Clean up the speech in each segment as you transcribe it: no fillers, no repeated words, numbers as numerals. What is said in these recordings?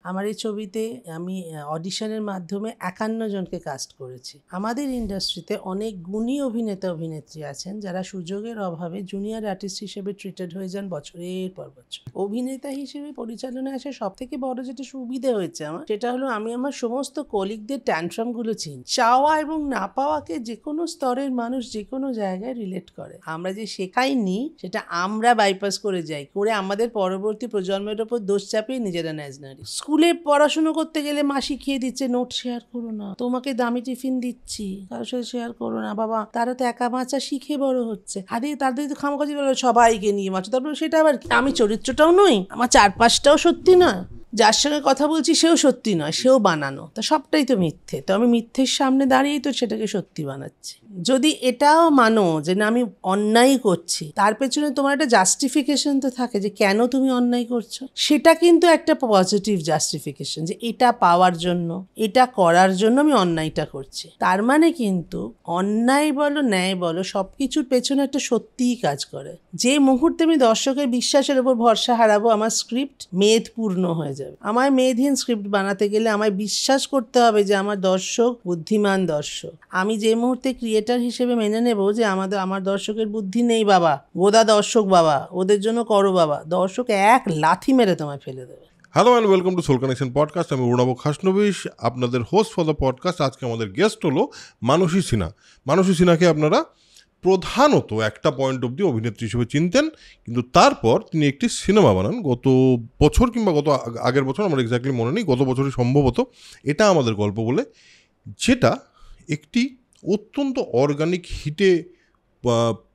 আমার এই ছবিতে আমি অডিশনের মাধ্যমে 51 জনকে কাস্ট করেছি। আমাদের ইন্ডাস্ট্রিতে অনেক গুণী অভিনেতা অভিনেত্রী আছেন যারা সুযোগের অভাবে জুনিয়র আর্টিস্ট হিসেবে ট্রিটেড হয়ে যান বছরের পর বছর। অভিনেতা হিসেবে পরিচালনায় আসা সব থেকে বড় যেটা সুবিধে হয়েছে আমার, সেটা হলো আমি আমার সমস্ত কলিগদের ট্যান্ট্রামগুলো চিনি। চাওয়া এবং না পাওয়াকে যে কোনো স্তরের মানুষ যে কোনো জায়গায় রিলেট করে। আমরা যে শেখাইনি সেটা আমরা বাইপাস করে যাই, করে আমাদের পরবর্তী প্রজন্মের ওপর দোষ চাপিয়ে নিজেরা ন্যাজনারি। স্কুলে পড়াশুনো করতে গেলে মা শিখিয়ে দিচ্ছে নোট শেয়ার করো না, তোমাকে দামি টিফিন দিচ্ছি কারোর সাথে শেয়ার করো না। বাবা তারা তো একা বাঁচা শিখে বড় হচ্ছে, আরে তাদের তো খামোকাজি বলো সবাইকে নিয়ে বাঁচো। তারপর সেটা আবার আমি চরিত্রটাও নই, আমার চারপাশটাও সত্যি নয়, যার সঙ্গে কথা বলছি সেও সত্যি নয়, সেও বানানো। তা সবটাই তো মিথ্যে। তো আমি মিথ্যের সামনে দাঁড়িয়েই তো সেটাকে সত্যি বানাচ্ছি। যদি এটাও মানো যে না আমি অন্যায় করছি, তার পেছনে তোমার একটা জাস্টিফিকেশন তো থাকে যে কেন তুমি অন্যায় করছো। সেটা কিন্তু একটা পজিটিভ জাস্টিফিকেশন যে এটা পাওয়ার জন্য, এটা করার জন্য আমি অন্যায়টা করছি। তার মানে কিন্তু অন্যায় বলো ন্যায় বলো সব কিছুর পেছনে একটা সত্যিই কাজ করে। যে মুহূর্তে আমি দর্শকের বিশ্বাসের উপর ভরসা হারাবো, আমার স্ক্রিপ্ট মেদপূর্ণ হয়ে যাবে। আমায় মেদহীন স্ক্রিপ্ট বানাতে গেলে আমায় বিশ্বাস করতে হবে যে আমার দর্শক বুদ্ধিমান দর্শক। আমি যে মুহূর্তে ক্রিয়েটার হিসেবে মেনে নেব যে আমার দর্শকের বুদ্ধি নেই বাবা, গোদা দর্শক বাবা, ওদের জন্য করো বাবা, দর্শক এক লাথি মেরে তোমায় ফেলে দেবে। Hello and welcome to soul connection podcast. আমি অরুণাভ খাসনবিশ, আপনাদের হোস্ট ফর দ্য পডকাস্ট। আজকে আমাদের গেস্ট হলো মানসী সিনহা। মানসী সিনহাকে আপনারা প্রধানত একটা পয়েন্ট অবধি অভিনেত্রী হিসেবে চিনতেন, কিন্তু তারপর তিনি একটি সিনেমা বানান গত বছর কিংবা গত আগের বছর, আমার এক্স্যাক্টলি মনে নেই, গত বছরই সম্ভবত এটা আমাদের গল্প বলে, যেটা একটি অত্যন্ত অর্গানিক হিটে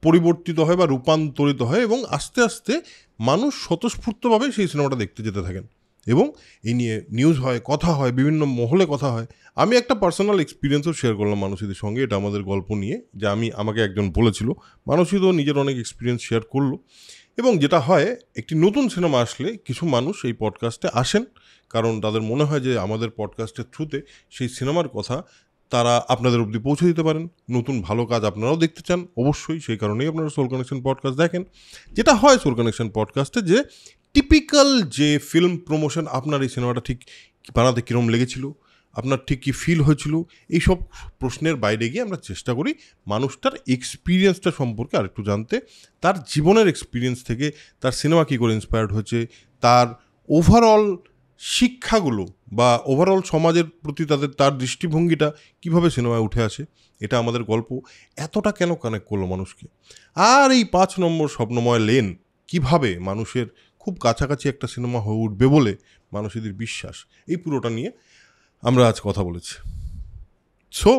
পরিবর্তিত হয় বা রূপান্তরিত হয় এবং আস্তে আস্তে মানুষ স্বতঃস্ফূর্তভাবে সেই সিনেমাটা দেখতে যেতে থাকেন এবং এই নিয়ে নিউজ হয়, কথা হয়, বিভিন্ন মহলে কথা হয়। আমি একটা পার্সোনাল এক্সপিরিয়েন্সও শেয়ার করলাম মানসীদের সঙ্গে, এটা আমাদের গল্প নিয়ে, যে আমাকে একজন বলেছিল। মানসী তো নিজের অনেক এক্সপিরিয়েন্স শেয়ার করলো। এবং যেটা হয়, একটি নতুন সিনেমা আসলে কিছু মানুষ এই পডকাস্টে আসেন, কারণ তাদের মনে হয় যে আমাদের পডকাস্টের থ্রুতে সেই সিনেমার কথা তারা আপনাদের অবধি পৌঁছে দিতে পারেন। নতুন ভালো কাজ আপনারাও দেখতে চান অবশ্যই, সেই কারণেই আপনারা সোল কানেকশন পডকাস্ট দেখেন। যেটা হয় সোল কানেকশন পডকাস্টে, যে টিপিক্যাল যে ফিল্ম প্রমোশন, আপনার এই সিনেমাটা ঠিক বানাতে কীরকম লেগেছিল, আপনার ঠিক কী ফিল হয়েছিল, এইসব প্রশ্নের বাইরে গিয়ে আমরা চেষ্টা করি মানুষটার এক্সপিরিয়েন্সটা সম্পর্কে আরেকটু জানতে, তার জীবনের এক্সপিরিয়েন্স থেকে তার সিনেমা কী করে ইন্সপায়ার্ড হয়েছে, তার ওভারঅল শিক্ষাগুলো বা ওভারঅল সমাজের প্রতি তার দৃষ্টিভঙ্গিটা কিভাবে সিনেমায় উঠে আসে। এটা আমাদের গল্প এতটা কেন কানেক্ট করলো মানুষকে। আর এই 5 নম্বর স্বপ্নময় লেন কিভাবে মানুষের খুব কাছাকাছি একটা সিনেমা হয়ে উঠবে বলে মানুষদের বিশ্বাস, এই পুরোটা নিয়ে আমরা আজ কথা বলেছি। So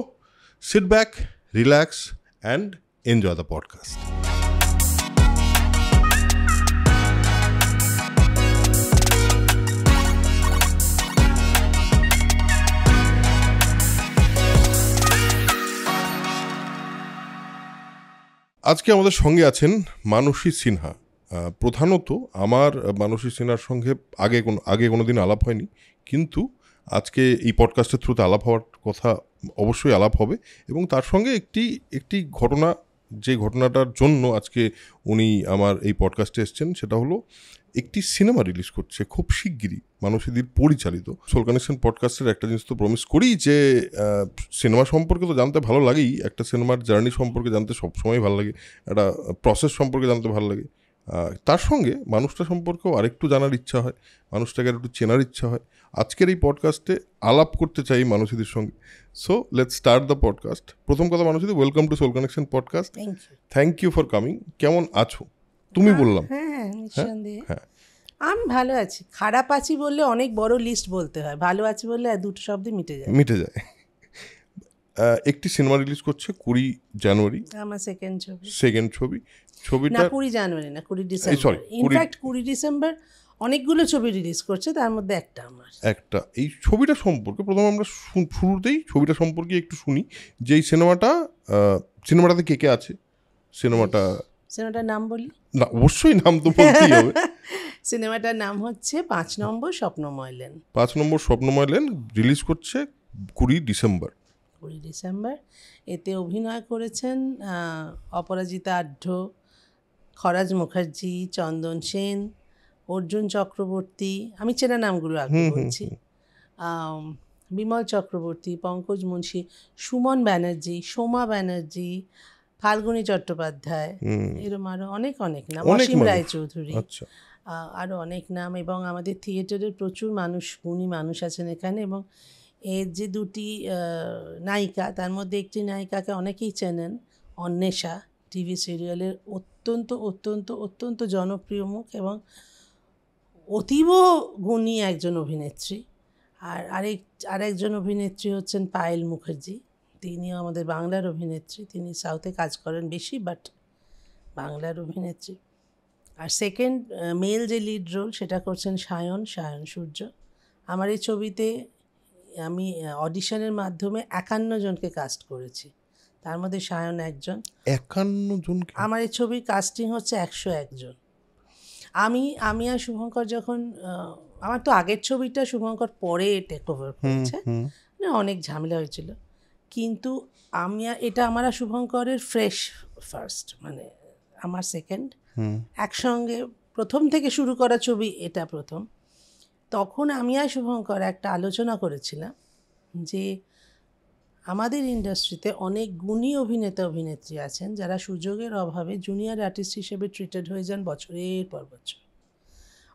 sit back, relax and enjoy the podcast. আজকে আমাদের সঙ্গে আছেন মানসী সিনহা। প্রধানত আমার মানসী সিনহার সঙ্গে আগে কোনো দিন আলাপ হয়নি, কিন্তু আজকে এই পডকাস্টের থ্রুতে আলাপ হওয়ার কথা, অবশ্যই আলাপ হবে। এবং তার সঙ্গে একটি ঘটনা, যে ঘটনাটার জন্য আজকে উনি আমার এই পডকাস্টে এসছেন, সেটা হলো একটি সিনেমা রিলিজ করছে খুব শিগগিরই, মানসীদির পরিচালিত। সোল কানেকশন পডকাস্টের একটা জিনিস তো প্রমিস করি যে সিনেমা সম্পর্কে তো জানতে ভালো লাগেই, একটা সিনেমার জার্নি সম্পর্কে জানতে সবসময় ভালো লাগে, একটা প্রসেস সম্পর্কে জানতে ভালো লাগে, তার সঙ্গে মানুষটা সম্পর্কেও আরেকটু জানার ইচ্ছা হয়, মানুষটাকে আরেকটু চেনার ইচ্ছা হয়। আজকের এই পডকাস্টে আলাপ করতে চাই মানসীদের সঙ্গে। So let's start the podcast. প্রথম কথা, মানসীদি, welcome to soul connection podcast. Thank you for coming. কেমন আছো? তুমি বললাম। হ্যাঁ, নিঃসন্দেহে আমি ভালো আছি। খারাপ আছি বললে অনেক বড় লিস্ট বলতে হয়, ভালো আছি বললে দুটো শব্দে মিটে যায়। একটি সিনেমা রিলিজ করছে 20 জানুয়ারি, আমার সেকেন্ড ছবিটা 20 জানুয়ারি না, 20 ডিসেম্বর। ইনফ্যাক্ট 20 ডিসেম্বর অনেকগুলো ছবি রিলিজ করছে, তার মধ্যে একটা। এই ছবিটা সম্পর্কে প্রথমে আমরা শুরুতেই ছবিটা সম্পর্কে একটু শুনি, যে এই সিনেমাটাতে কে কে আছে। সিনেমাটার নাম বলি? না, অবশ্যই নাম তো বলতেই হবে। সিনেমাটার নাম হচ্ছে 5 নম্বর স্বপ্নময় লেন। 5 নম্বর স্বপ্নময় লেন রিলিজ করছে 20 ডিসেম্বর। এতে অভিনয় করেছেন অপরাজিতা আঢ্য, খরাজ মুখার্জি, চন্দন সেন, অর্জুন চক্রবর্তী, আমি চেনা নামগুলো আগে বলছি, বিমল চক্রবর্তী, পঙ্কজ মুন্সি, সুমন ব্যানার্জি, সোমা ব্যানার্জি, ফাল্গুনী চট্টোপাধ্যায়, এরম আরও অনেক অনেক নাম, অসীম রায়চৌধুরী, আরও অনেক নাম। এবং আমাদের থিয়েটারের প্রচুর গুণী মানুষ আছেন এখানে। এবং এর যে দুটি নায়িকা, তার মধ্যে একটি নায়িকাকে অনেকেই চেনেন, অন্বেষা, টিভি সিরিয়ালের অত্যন্ত অত্যন্ত অত্যন্ত জনপ্রিয় মুখ এবং অতীব গুণী একজন অভিনেত্রী। আর আরেকজন অভিনেত্রী হচ্ছেন পায়েল মুখার্জি, তিনিও আমাদের বাংলার অভিনেত্রী, তিনি সাউথে কাজ করেন বেশি, বাট বাংলার অভিনেত্রী। আর সেকেন্ড মেল যে লিড রোল, সেটা করছেন সায়ন সূর্য। আমার এই ছবিতে আমি অডিশনের মাধ্যমে 51 জনকে কাস্ট করেছি, তার মধ্যে সায়ন একজন। 51 জন? আমার এই ছবির কাস্টিং হচ্ছে 101 জন। আমি আর শুভঙ্কর যখন, আমার তো আগের ছবিটা শুভঙ্কর পরে টেক ওভার করেছে, অনেক ঝামেলা হয়েছিল, কিন্তু এটা আমার আর শুভঙ্করের ফ্রেশ ফার্স্ট, মানে আমার সেকেন্ড একসঙ্গে প্রথম থেকে শুরু করা ছবি, এটা প্রথম। তখন আমি আর শুভঙ্কর একটা আলোচনা করেছিলাম যে আমাদের ইন্ডাস্ট্রিতে অনেক গুণী অভিনেত্রী আছেন যারা সুযোগের অভাবে জুনিয়র আর্টিস্ট হিসেবে ট্রিটেড হয়ে যান বছরের পর বছর,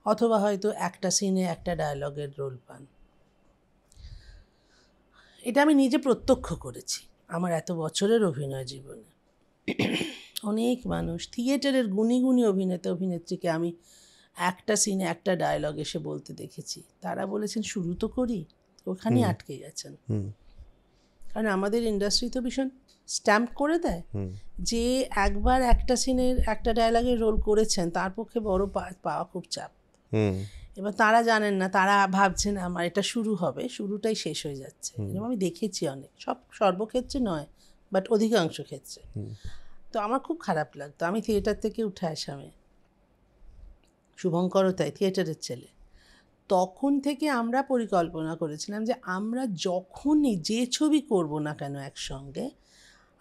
অথবা হয়তো একটা সিনে একটা ডায়ালগের রোল পান। এটা আমি নিজে প্রত্যক্ষ করেছি আমার এত বছরের অভিনয় জীবনে। অনেক মানুষ, থিয়েটারের গুণী অভিনেত্রীকে আমি একটা সিনে একটা ডায়ালগ এসে বলতে দেখেছি, তারা বলেছেন শুরু তো করি, ওখানেই আটকে গেছেন। কারণ আমাদের ইন্ডাস্ট্রি তো ভীষণ স্ট্যাম্প করে দেয় যে একবার একটা সিনের একটা ডায়ালগের রোল করেছেন, তার পক্ষে বড় পাওয়া খুব চাপ। এবার তারা জানেন না, তারা ভাবছেন আমার এটা শুরু হবে, শুরুটাই শেষ হয়ে যাচ্ছে। এরকম আমি দেখেছি অনেক, সর্বক্ষেত্রে নয়, বাট অধিকাংশ ক্ষেত্রে। তো আমার খুব খারাপ লাগতো। আমি থিয়েটার থেকে উঠে আসামে, শুভঙ্করও তাই, থিয়েটারের ছেলে। তখন থেকে আমরা পরিকল্পনা করেছিলাম যে আমরা যখনই যে ছবি করব না কেন একসঙ্গে,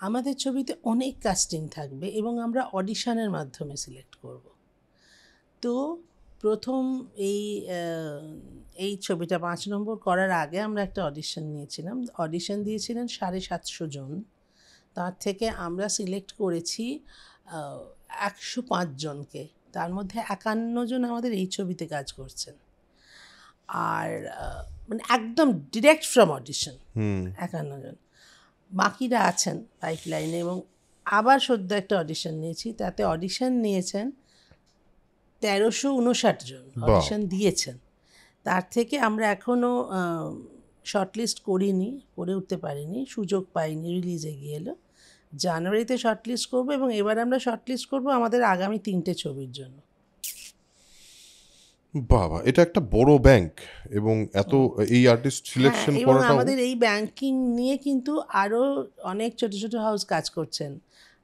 আমাদের ছবিতে অনেক কাস্টিং থাকবে এবং আমরা অডিশনের মাধ্যমে সিলেক্ট করব। তো প্রথম এই ছবিটা 5 নম্বর করার আগে আমরা একটা অডিশন নিয়েছিলাম। অডিশন দিয়েছিলেন 750 জন, তার থেকে আমরা সিলেক্ট করেছি 105 জনকে। তার মধ্যে 51 জন আমাদের এই ছবিতে কাজ করছেন। আর মানে একদম ডিরেক্ট ফ্রম অডিশন 51 জন, বাকিরা আছেন পাইপলাইনে। এবং আবার সদ্য একটা অডিশন নিয়েছি, তাতে অডিশন নিয়েছেন 1359 জন অডিশন দিয়েছেন। তার থেকে আমরা এখনও শর্টলিস্ট করিনি, করে উঠতে পারিনি, সুযোগ পাইনি, রিলিজে গিয়ে এলো। জানুয়ারিতে শর্টলিস্ট করবো এবং এবার আমরা শর্টলিস্ট করবো আমাদের আগামী 3টে ছবির জন্য। বাবা, এটা একটা বড় ব্যাংক এবং এত এই আর্টিস্ট সিলেকশন করাটা, আমাদের এই ব্যাংকিং নিয়ে কিন্তু আরও অনেক ছোট ছোট হাউস কাজ করছেন।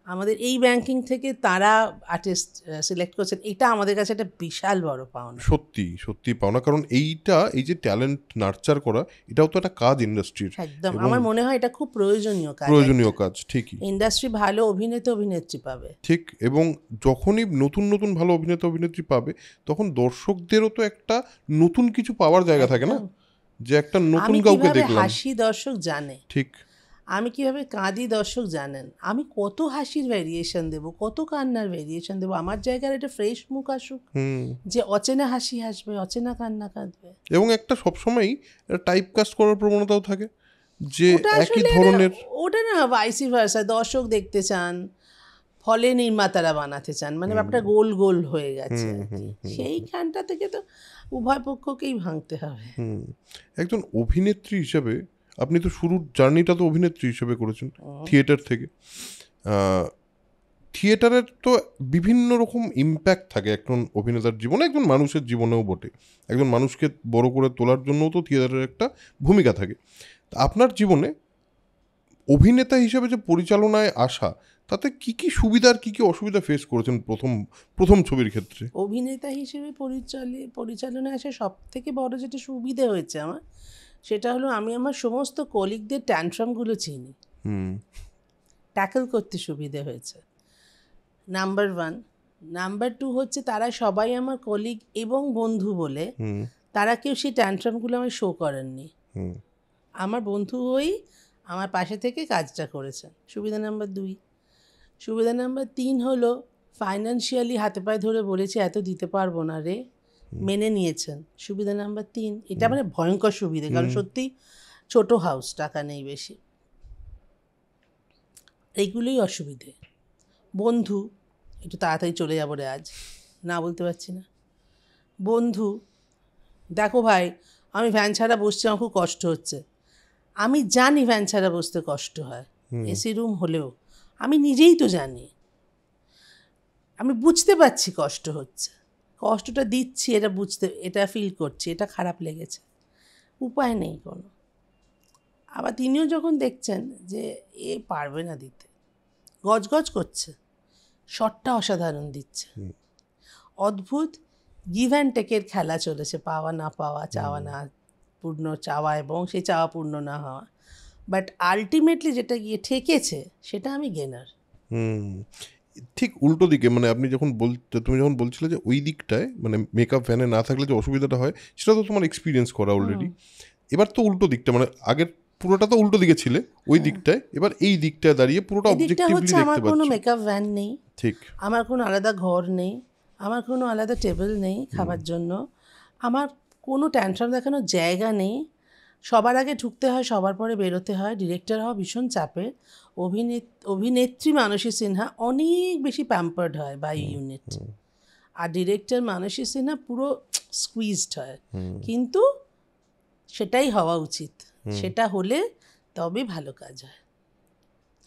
আমাদের এই ব্যাংকিং থেকে তারা আর্টিস্ট সিলেক্ট করছেন, এটা আমাদের কাছে একটা বিশাল বড় পাওনা। সত্যি পাওনা। কারণ এই যে ট্যালেন্ট নার্চার করা, এটাও তো একটা কাজ ইন্ডাস্ট্রির। একদম, আমার মনে হয় এটা খুব প্রয়োজনীয় কাজ। ঠিকই, ইন্ডাস্ট্রি ভালো অভিনেত্রী পাবে, ঠিক। এবং যখনই নতুন ভালো অভিনেত্রী পাবে, তখন দর্শকদেরও তো একটা নতুন কিছু পাওয়ার জায়গা থাকে না, যে একটা নতুন কাউকে দেখলাম। হাসি দর্শক জানে, ঠিক। আমি কিভাবে কাঁদি দর্শক জানেন, আমি কত হাসির ভ্যারিয়েশন দেবো, কত কান্নার ভ্যারিয়েশন দেবো। আমার জায়গার একটা ফ্রেশ মুখ আসুক, যে অচেনা হাসি হাসবে, অচেনা কান্না কাঁদবে। এবং একটা সবসময়ই টাইপ কাস্ট করার প্রবণতাও থাকে, যে একই ধরনের। ওটা না, ভাইসি ভার্সা, দর্শক দেখতে চান, ফলে নির্মাতারা বানাতে চান, মানে ব্যাপারটা গোল গোল হয়ে গেছে। সেইখানটা থেকে তো উভয় পক্ষকেই ভাঙতে হবে। একজন অভিনেত্রী হিসেবে আপনি তো শুরুর জার্নিটা তো অভিনেত্রী হিসেবে করেছেন থিয়েটার থেকে। থিয়েটারের তো বিভিন্ন রকম ইম্প্যাক্ট থাকে একজন অভিনেতার জীবনে, একজন মানুষের জীবনেও বটে। একজন মানুষকে বড় করে তোলার জন্যও তো থিয়েটারের একটা ভূমিকা থাকে। আপনার জীবনে অভিনেতা হিসেবে যে পরিচালনায় আসা, তাতে কি সুবিধার কি অসুবিধা ফেস করেছেন প্রথম ছবির ক্ষেত্রে? অভিনেতা হিসেবে পরিচালনায় আসা সব থেকে বড় যেটা সুবিধা হয়েছে আমার, সেটা হলো আমি আমার সমস্ত কলিগদের ট্যান্ট্রামগুলো চিনি, ট্যাকল করতে সুবিধে হয়েছে, নাম্বার 1। নাম্বার 2 হচ্ছে তারা সবাই আমার কলিগ এবং বন্ধু বলে হুম তারা কেউ সেই ট্যান্ট্রামগুলো আমায় শো করেননি। হুম আমার বন্ধু হয়েই আমার পাশে থেকে কাজটা করেছেন। সুবিধা নাম্বার 2। সুবিধা নাম্বার 3 হলো ফাইন্যান্সিয়ালি হাতে পায়ে ধরে বলেছি এত দিতে পারবো না রে, মেনে নিয়েছেন। সুবিধা নাম্বার 3, এটা মানে ভয়ঙ্কর সুবিধে, কারণ সত্যি ছোট হাউস, টাকা নেই বেশি। এইগুলোই অসুবিধে। বন্ধু, একটু তাড়াতাড়ি চলে যাবো রে আজ, না বলতে পারছি না। বন্ধু, দেখো ভাই আমি ভ্যান ছাড়া বসছি, আমার খুব কষ্ট হচ্ছে। আমি জানি ভ্যান ছাড়া বসতে কষ্ট হয়, এসি রুম হলেও আমি নিজেই তো জানি, আমি বুঝতে পারছি কষ্ট হচ্ছে, কষ্টটা দিচ্ছি, এটা ফিল করছি, এটা খারাপ লেগেছে, উপায় নেই কোনো। আবার তিনিও যখন দেখছেন যে এ পারবে না দিতে, গজগজ করছে, শটটা অসাধারণ দিচ্ছে, অদ্ভুত গিভ অ্যান্ড টেকের খেলা চলেছে, পাওয়া না পাওয়া, চাওয়া না পূর্ণ চাওয়া এবং সেই চাওয়া পূর্ণ না হওয়া, বাট আলটিমেটলি যেটা গিয়ে ঠেকেছে সেটা আমি গেনার। হুম ঠিক উল্টো দিকে, মানে আপনি যখন তুমি যখন বলছিলে যে ওই দিকটায় মানে মেকআপ ভ্যানে না থাকলে যে অসুবিধাটা হয়, সেটা তো তোমার এক্সপিরিয়েন্স করা অলরেডি। এবার তো উল্টো দিকটা, মানে আগের পুরোটা তো উল্টো দিকে ছিলে ওই দিকটায়, এবার এই দিকটায় দাঁড়িয়ে পুরোটা এদিকটা অবজেক্টিভলি হচ্ছে দেখতে আমার কোনো পাচ্ছ। মেকআপ ভ্যান নেই, ঠিক। আমার কোনো আলাদা ঘর নেই, আমার কোনো আলাদা টেবিল নেই খাবার জন্য, আমার কোনো ট্যান্ট্রাম দেখানোর জায়গা নেই। সবার আগে ঢুকতে হয়, সবার পরে বেরোতে হয়। ডিরেক্টর হওয়া ভীষণ চাপের। অভিনেত্রী মানসী সিনহা অনেক বেশি প্যাম্পার্ড হয় বাই ইউনিট, আর ডিরেক্টর মানসী সিনহা পুরো স্কুইজড হয়। কিন্তু সেটাই হওয়া উচিত, সেটা হলে তবে ভালো কাজ হয়।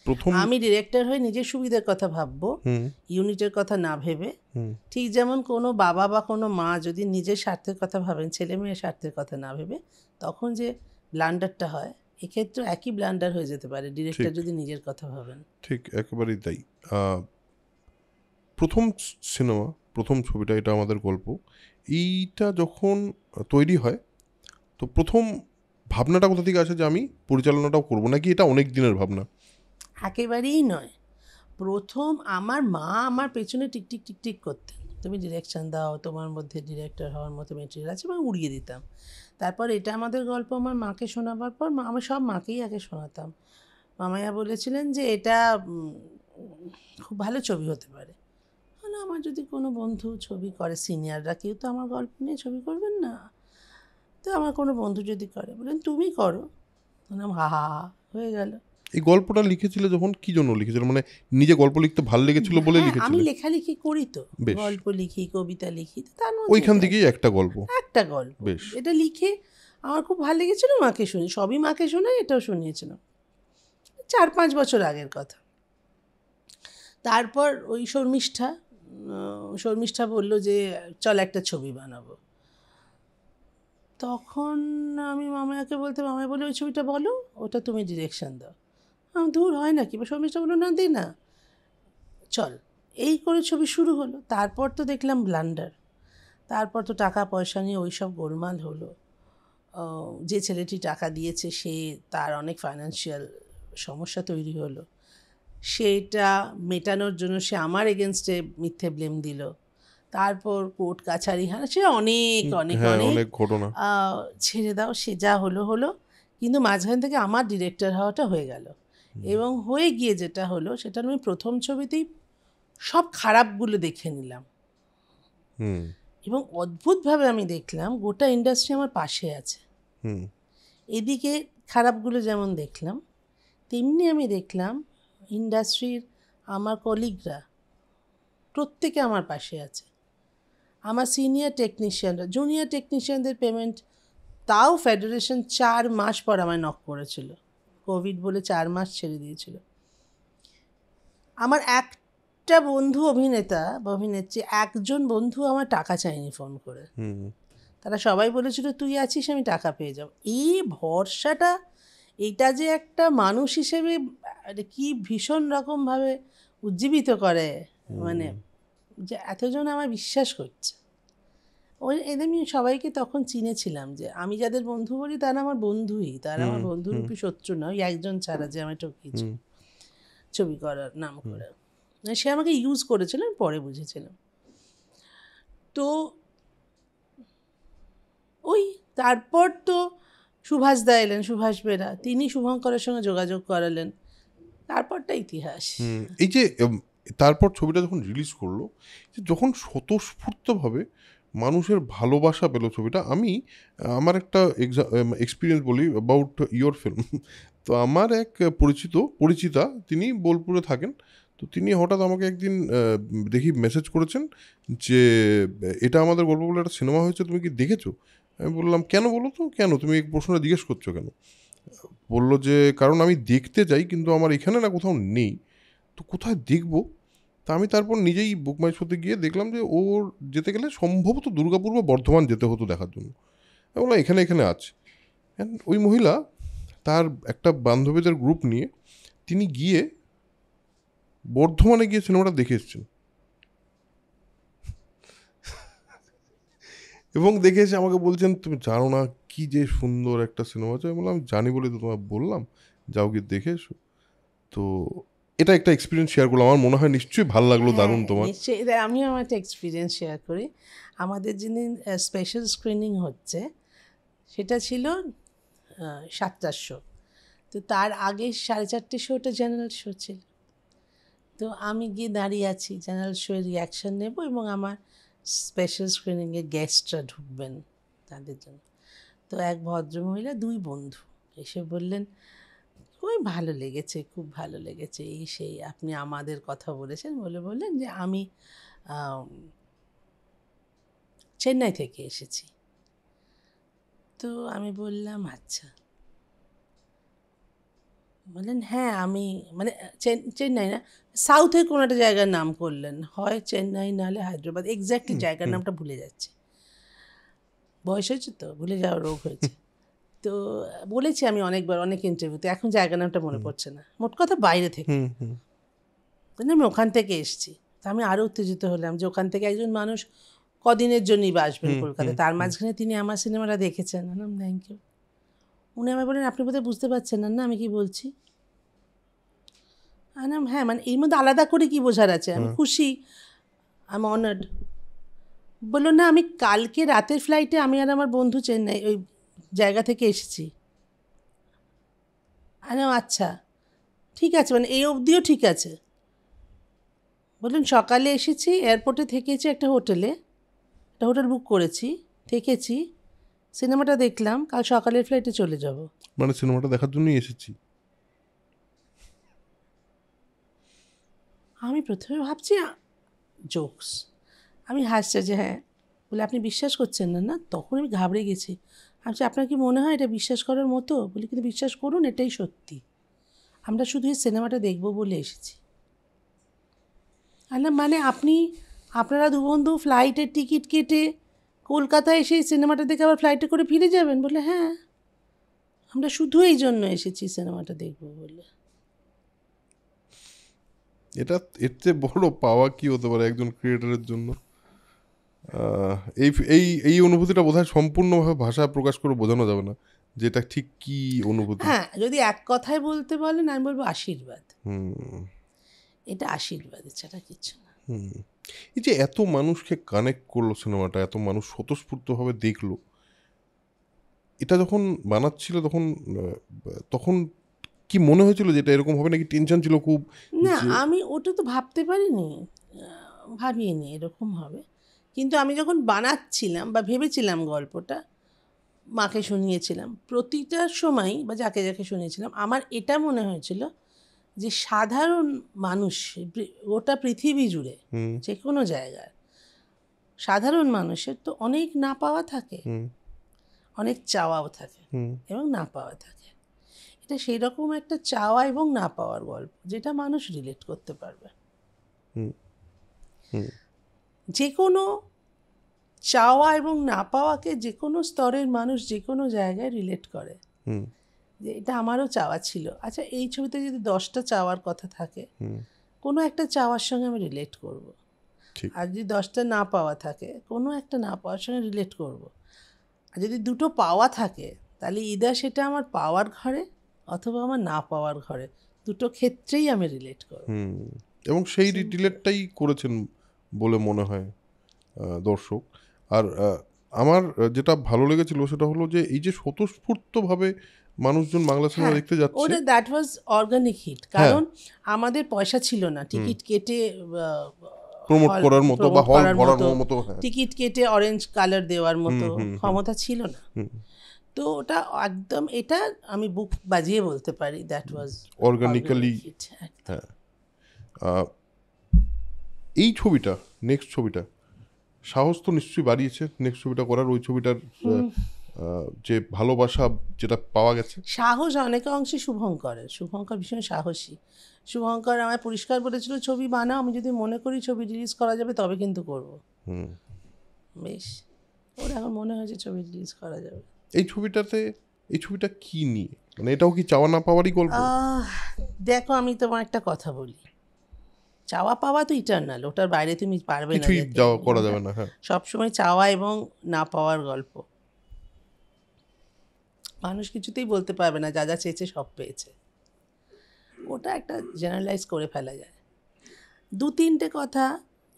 প্রথম আমি ডিরেক্টর হয়ে নিজের সুবিধার কথা ভাববো, ইউনিটের কথা না ভেবে। ঠিক যেমন কোনো বাবা বা কোনো মা যদি নিজের স্বার্থের কথা ভাবেন, ছেলে মেয়ের স্বার্থের কথা না ভেবে, তখন যে ব্লান্ডারটা হয়, এক্ষেত্রে একই ব্লান্ডার হয়ে যেতে পারে ডিরেক্টর যদি নিজের কথা ভাবেন। ঠিক একেবারেই তাই। প্রথম সিনেমা, প্রথম ছবিটা, এটা আমাদের গল্প, এইটা যখন তৈরি হয় তো প্রথম ভাবনাটা কোথা থেকে আসে যে আমি পরিচালনাটাও করবো, নাকি এটা অনেক দিনের ভাবনা? একেবারেই নয়। প্রথম আমার মা আমার পেছনে টিকটিক টিকটিক করতেন, তুমি ডিরেকশন দাও, তোমার মধ্যে ডিরেক্টর হওয়ার মতো মেটেরিয়াল আছে, আমি উড়িয়ে দিতাম। তারপর এটা আমাদের গল্প আমার মাকে শোনাবার পর আমি সব মাকেই আগে শোনাতাম। মামাইয়া বলেছিলেন যে এটা খুব ভালো ছবি হতে পারে। মানে আমার যদি কোনো বন্ধু ছবি করে, সিনিয়ররা কেউ তো আমার গল্প নিয়ে ছবি করবেন না, তো আমার কোনো বন্ধু যদি করে, বলেন তুমি করো, বললাম হা হা হা, হয়ে গেল। এই গল্পটা লিখেছিলে যখন কি জন্য লিখেছিল, মানে নিজে গল্প লিখতে ভালো লেগেছিল বলে হ্যাঁ, আমি লিখেছিলে? লেখালেখি করি তো, বেশ। গল্প লিখি, কবিতা লিখি, তো তার মধ্যে ওইখান থেকেই একটা গল্প। একটা গল্প, বেশ। এটা লিখে আমার খুব ভালো লেগেছিল, মাকে শুনি, সবই মাকে শোনাই, এটাও শুনিয়েছিলাম, 4-5 বছর আগের কথা। তারপর ওই শর্মিষ্ঠা বলল যে চল একটা ছবি বানাবো। তখন আমি মামাকে বলতে, মামাই বলে ওই ছবিটা বলো, ওটা তুমি ডিরেকশন দাও। দূর হয় নাকি, বা শর্মিষ্ঠা বললো না দে না, চল। এই করে ছবি শুরু হলো। তারপর তো দেখলাম ব্লান্ডার, তারপর তো টাকা পয়সা নিয়ে ওই সব গোলমাল হলো। যে ছেলেটি টাকা দিয়েছে তার অনেক ফাইন্যান্সিয়াল সমস্যা তৈরি হলো, সেটা মেটানোর জন্য সে আমার এগেনস্টে মিথ্যে ব্লেম দিল। তারপর কোর্ট কাছারি, হ্যাঁ সে অনেক অনেক অনেক ঘটনা। ছেড়ে দাও, সে যা হলো হলো। কিন্তু মাঝখান থেকে আমার ডিরেক্টর হওয়াটা হয়ে গেল, এবং হয়ে গিয়ে যেটা হলো সেটা আমি প্রথম ছবিতেই সব খারাপগুলো দেখে নিলাম, এবং অদ্ভুতভাবে আমি দেখলাম গোটা ইন্ডাস্ট্রি আমার পাশে আছে। এদিকে খারাপগুলো যেমন দেখলাম, তেমনি আমি দেখলাম ইন্ডাস্ট্রির আমার কলিগরা প্রত্যেকে আমার পাশে আছে। আমার সিনিয়র টেকনিশিয়ানরা, জুনিয়র টেকনিশিয়ানদের পেমেন্ট তাও ফেডারেশন 4 মাস পর আমায় নক করেছিল, কোভিড বলে 4 মাস ছেড়ে দিয়েছিল। আমার একটা বন্ধু অভিনেতা বা অভিনেত্রী, একজন বন্ধু আমার টাকা চায়নি ফোন করে, তারা সবাই বলেছিল তুই আছিস আমি টাকা পেয়ে যাব। এই ভরসাটা, এটা যে একটা মানুষ হিসেবে কি ভীষণ রকমভাবে উজ্জীবিত করে, মানে যে এতজন আমার বিশ্বাস করছে। এদের আমি সবাইকে তখন চিনেছিলাম যে আমি যাদের বন্ধু বলি তারা আমার বন্ধুই, তারা আমার বন্ধুরূপী শত্রু না, ওই একজন ছাড়া যে আমায় ঠকিয়েছে ছবি করার নাম করে। সে আমাকে ইউজ করেছিল, আমি পরে বুঝেছিলাম। তো ওই তারপর তো সুভাষ দা এলেন, সুভাষ বেরা, তিনি শুভঙ্করের সঙ্গে যোগাযোগ করালেন, তারপরটা ইতিহাস। এই যে তারপর ছবিটা যখন রিলিজ করলো, যখন স্বতঃস্ফূর্তভাবে মানুষের ভালোবাসা পেল ছবিটা, আমি আমার একটা এক্সপিরিয়েন্স বলি অ্যাবাউট ইয়োর ফিল্ম। তো আমার এক পরিচিতা, তিনি বোলপুরে থাকেন। তো তিনি হঠাৎ আমাকে একদিন দেখি মেসেজ করেছেন যে এটা আমাদের গল্প বলে একটা সিনেমা হয়েছে, তুমি কি দেখেছো? আমি বললাম কেন, বলো তো কেন, তুমি এই প্রশ্নটা জিজ্ঞেস করছো কেন? বললো যে কারণ আমি দেখতে চাই, কিন্তু আমার এখানে না কোথাও নেই, তো কোথায় দেখবো? তা আমি তারপর নিজেই বুক মাই শোতে গিয়ে দেখলাম যে ওর যেতে গেলে সম্ভবত দুর্গাপুর বা বর্ধমান যেতে হতো দেখার জন্য। আমি বললাম এখানে এখানে আছে। ওই মহিলা তার একটা বান্ধবীদের গ্রুপ নিয়ে তিনি গিয়ে বর্ধমানে গিয়ে সিনেমাটা দেখে এসেছেন, এবং দেখে এসে আমাকে বলছেন তুমি জানো না কি যে সুন্দর একটা সিনেমা আছে। আমি বললাম জানি বলে তো তোমায় বললাম, যাও গিয়ে দেখে এসো। তো এটা একটা এক্সপিরিয়েন্স শেয়ার করলাম, আমার মনে হয় নিশ্চয়ই ভালো লাগলো, দারুণ। তোমার? নিশ্চয়ই, আমিও আমার একটা এক্সপিরিয়েন্স শেয়ার করি। আমাদের যেদিন স্পেশাল স্ক্রিনিং হচ্ছে সেটা ছিল 7টার শো, তো তার আগে 4:30 শোটা জেনারেল শো ছিল। তো আমি গিয়ে দাঁড়িয়ে আছি জেনারেল শোয়ের রিয়াকশান নেব, এবং আমার স্পেশাল স্ক্রিনিংয়ে গেস্টরা ঢুকবেন তাদের জন্য। তো এক ভদ্রমহিলা, 2 বন্ধু এসে বললেন খুবই ভালো লেগেছে, খুব ভালো লেগেছে, এই সেই, আপনি আমাদের কথা বলেছেন, বললেন যে আমি চেন্নাই থেকে এসেছি। তো আমি বললাম আচ্ছা। বললেন হ্যাঁ আমি, মানে চেন্নাই না, সাউথের কোনো একটা জায়গার নাম করলেন, হয় চেন্নাই নাহলে হায়দ্রাবাদ, এক্স্যাক্টলি জায়গার নামটা ভুলে যাচ্ছে, বয়স হয়েছে তো ভুলে যাওয়ার রোগ হয়েছে। তো বলেছি আমি অনেকবার, অনেক ইন্টারভিউতে, এখন জায়গার নামটা মনে পড়ছে না, মোট কথা বাইরে থেকে। আমি ওখান থেকে এসেছি। তা আমি আরও উত্তেজিত হলাম যে ওখান থেকে একজন মানুষ কদিনের জন্যই বা আসবেন কলকাতায়, তার মাঝখানে তিনি আমার সিনেমাটা দেখেছেন। বললাম থ্যাংক ইউ। উনি আমায় বলেন আপনি বোধহয় বুঝতে পারছেন না আমি কি বলছি। আমি হ্যাঁ, মানে এর মধ্যে আলাদা করে কি বোঝার আছে, আমি খুশি, আই এম অনার্ড। বললো না আমি কালকে রাতের ফ্লাইটে আমি আর আমার বন্ধু চেন্নাই ওই জায়গা থেকে এসেছি। আচ্ছা ঠিক আছে, মানে এই অবধিও ঠিক আছে। বললেন সকালে এসেছি, এয়ারপোর্টে থেকেছি একটা হোটেলে, একটা হোটেল বুক করেছি, থেকেছি, সিনেমাটা দেখলাম, কাল সকালের ফ্লাইটে চলে যাব। মানে সিনেমাটা দেখার জন্যই এসেছি। আমি প্রথমে ভাবছি জোকস, আমি হাসছি যে হ্যাঁ, বলে আপনি বিশ্বাস করছেন না? না, তখন আমি ঘাবড়ে গেছি। ভাবছি আপনার কি মনে হয় এটা বিশ্বাস করার মতো? বলি কিন্তু বিশ্বাস করুন, এটাই সত্যি, আমরা শুধু এই সিনেমাটা দেখবো বলে এসেছি। আর না মানে আপনারা 2 বন্ধু ফ্লাইটের টিকিট কেটে কলকাতায় এসে সিনেমাটা দেখে আবার ফ্লাইটে করে ফিরে যাবেন? বলে হ্যাঁ, আমরা শুধু এই জন্য এসেছি সিনেমাটা দেখবো বলে। এটা এর চেয়ে বড় পাওয়া কি হতে পারে একজন ক্রিয়েটরের জন্য? এই এই এই অনুভূতিটা বোধহয় সম্পূর্ণভাবে ভাষায় প্রকাশ করে বোঝানো যাবে না, যে এটা ঠিক কি অনুভূতি। হ্যাঁ, যদি এক কথায় বলতে বলেন আমি বলবো আশীর্বাদ। এটা আশীর্বাদ, এছাড়া কিছু না। এই যে এত মানুষকে কানেক্ট করলো সিনেমাটা, এত মানুষ স্বতঃস্ফূর্তভাবে দেখলো, এটা যখন বানাচ্ছিল তখন কি মনে হয়েছিল যে এটা এরকম হবে, নাকি টেনশন ছিল খুব? না, আমি ওটা তো ভাবতে পারিনি, ভাবিনি এরকম হবে। কিন্তু আমি যখন বানাচ্ছিলাম বা ভেবেছিলাম গল্পটা, মাকে শুনিয়েছিলাম, প্রতিটা সময় বা যাকে যাকে শুনিয়েছিলাম, আমার এটা মনে হয়েছিল যে সাধারণ মানুষ গোটা পৃথিবী জুড়ে যে কোনো জায়গায় সাধারণ মানুষের তো অনেক না পাওয়া থাকে, অনেক চাওয়াও থাকে এবং না পাওয়া থাকে। এটা সেই রকম একটা চাওয়া এবং না পাওয়ার গল্প, যেটা মানুষ রিলেট করতে পারবে। যে কোনো চাওয়া এবং না পাওয়াকে যে কোনো স্তরের মানুষ যে কোনো জায়গায় রিলেট করে, যে এটা আমারও চাওয়া ছিল। আচ্ছা, এই ছবিতে যদি 10টা চাওয়ার কথা থাকে, কোনো একটা চাওয়ার সঙ্গে আমি রিলেট করব। আর যদি 10টা না পাওয়া থাকে, কোনো একটা না পাওয়ার সঙ্গে রিলেট করব। আর যদি 2টো পাওয়া থাকে, তাহলে ইদার সেটা আমার পাওয়ার ঘরে অথবা আমার না পাওয়ার ঘরে, 2টো ক্ষেত্রেই আমি রিলেট করব। এবং সেই রিলেটটাই করেছেন বলে মনে হয়, দর্শক। আর আমার যেটা ভালো লেগেছিল সেটা হলো যে এই যে স্বতঃস্ফূর্তভাবে মানুষজন বাংলা সিনেমা দেখতে যাচ্ছে। ওটা দ্যাট ওয়াজ অর্গানিক হিট, কারণ আমাদের পয়সা ছিল না টিকিট কেটে প্রমোট করার মতো বা হল ভরানোর মতো, টিকিট কেটে অরেঞ্জ কালার দেওয়ার মতো ক্ষমতা ছিল না। তো ওটা একদম, এটা আমি বুক বাজিয়ে বলতে পারি দ্যাট ওয়াজ অর্গানিক্যালি। হ্যাঁ, এই ছবিটা, নেক্সট ছবিটা সাহস তো নিশ্চয়ই বাড়িয়েছে নেক্সট ছবিটা করার, ওই ছবিটার যে ভালোবাসা যেটা পাওয়া গেছে। সাহস অনেক অংশে শুভঙ্কর ভীষণ সাহসী। শুভঙ্কর আমায় পরিষ্কার বলেছিল ছবি বানাও, আমি যদি মনে করি ছবি রিলিজ করা যাবে তবে কিন্তু করব। বেশ, ওর এখন মনে হয়েছে ছবি রিলিজ করা যাবে। এই ছবিটা কি নিয়ে, মানে এটাও কি চাওয়া না পাওয়ারই গল্প? দেখো, আমি তোমার একটা কথা বলি, চাওয়া পাওয়া তো ইটারনাল, ওটার বাইরে তুমি পারবে না, কিছুই করা যাবে না। হ্যাঁ, সবসময় চাওয়া এবং না পাওয়ার গল্প। মানুষ কিছুতেই বলতে পারবে না যা যা চেয়েছে সব পেয়েছে, ওটা একটা জেনারেলাইজ করে ফেলা যায়। 2-3টে কথা,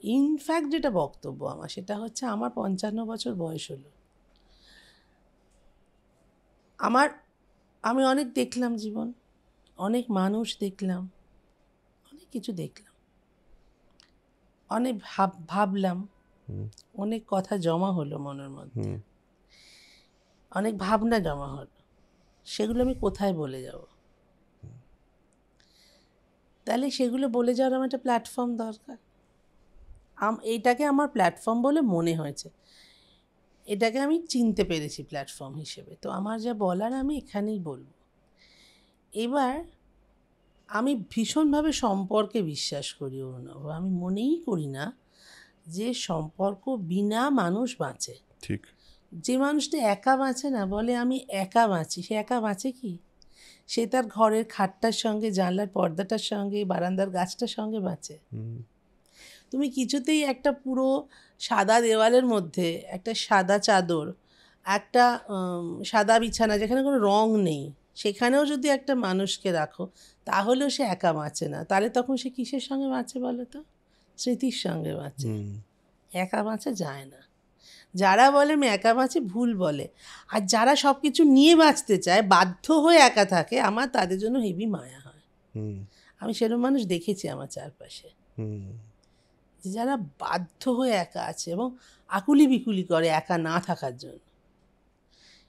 ইনফ্যাক্ট যেটা বক্তব্য আমার সেটা হচ্ছে, আমার 55 বছর বয়স হলো, আমি অনেক দেখলাম জীবন, অনেক মানুষ দেখলাম, অনেক কিছু দেখলাম, অনেক ভাবলাম, অনেক কথা জমা হলো মনের মধ্যে, অনেক ভাবনা জমা হলো, সেগুলো আমি কোথায় বলে যাব? তাহলে সেগুলো বলে যাওয়ার আমার একটা প্ল্যাটফর্ম দরকার। এইটাকে আমার প্ল্যাটফর্ম বলে মনে হয়েছে, এটাকে আমি চিনতে পেরেছি প্ল্যাটফর্ম হিসেবে। তো আমার যা বলার আমি এখানেই বলবো। এবার আমি ভীষণভাবে সম্পর্কে বিশ্বাস করি অরুণাভ, আমি মনেই করি না যে সম্পর্ক বিনা মানুষ বাঁচে। ঠিক। যে মানুষটা একা বাঁচে না, বলে আমি একা বাঁচি, সে একা বাঁচে কি? সে তার ঘরের খাটটার সঙ্গে, জানলার পর্দাটার সঙ্গে, বারান্দার গাছটার সঙ্গে বাঁচে। তুমি কিছুতেই একটা পুরো সাদা দেওয়ালের মধ্যে একটা সাদা চাদর, একটা সাদা বিছানা যেখানে কোনো রং নেই, সেখানেও যদি একটা মানুষকে রাখো, তাহলেও সে একা বাঁচে না। তাহলে তখন সে কিসের সঙ্গে বাঁচে বলো তো? স্মৃতির সঙ্গে বাঁচে। একা বাঁচা যায় না। যারা বলে আমি একা বাঁচি, ভুল বলে। আর যারা সব কিছু নিয়ে বাঁচতে চায়, বাধ্য হয়ে একা থাকে, আমার তাদের জন্য হেভি মায়া হয়। আমি সেরকম মানুষ দেখেছি আমার চারপাশে, যারা বাধ্য হয়ে একা আছে এবং আকুলি বিকুলি করে একা না থাকার জন্য।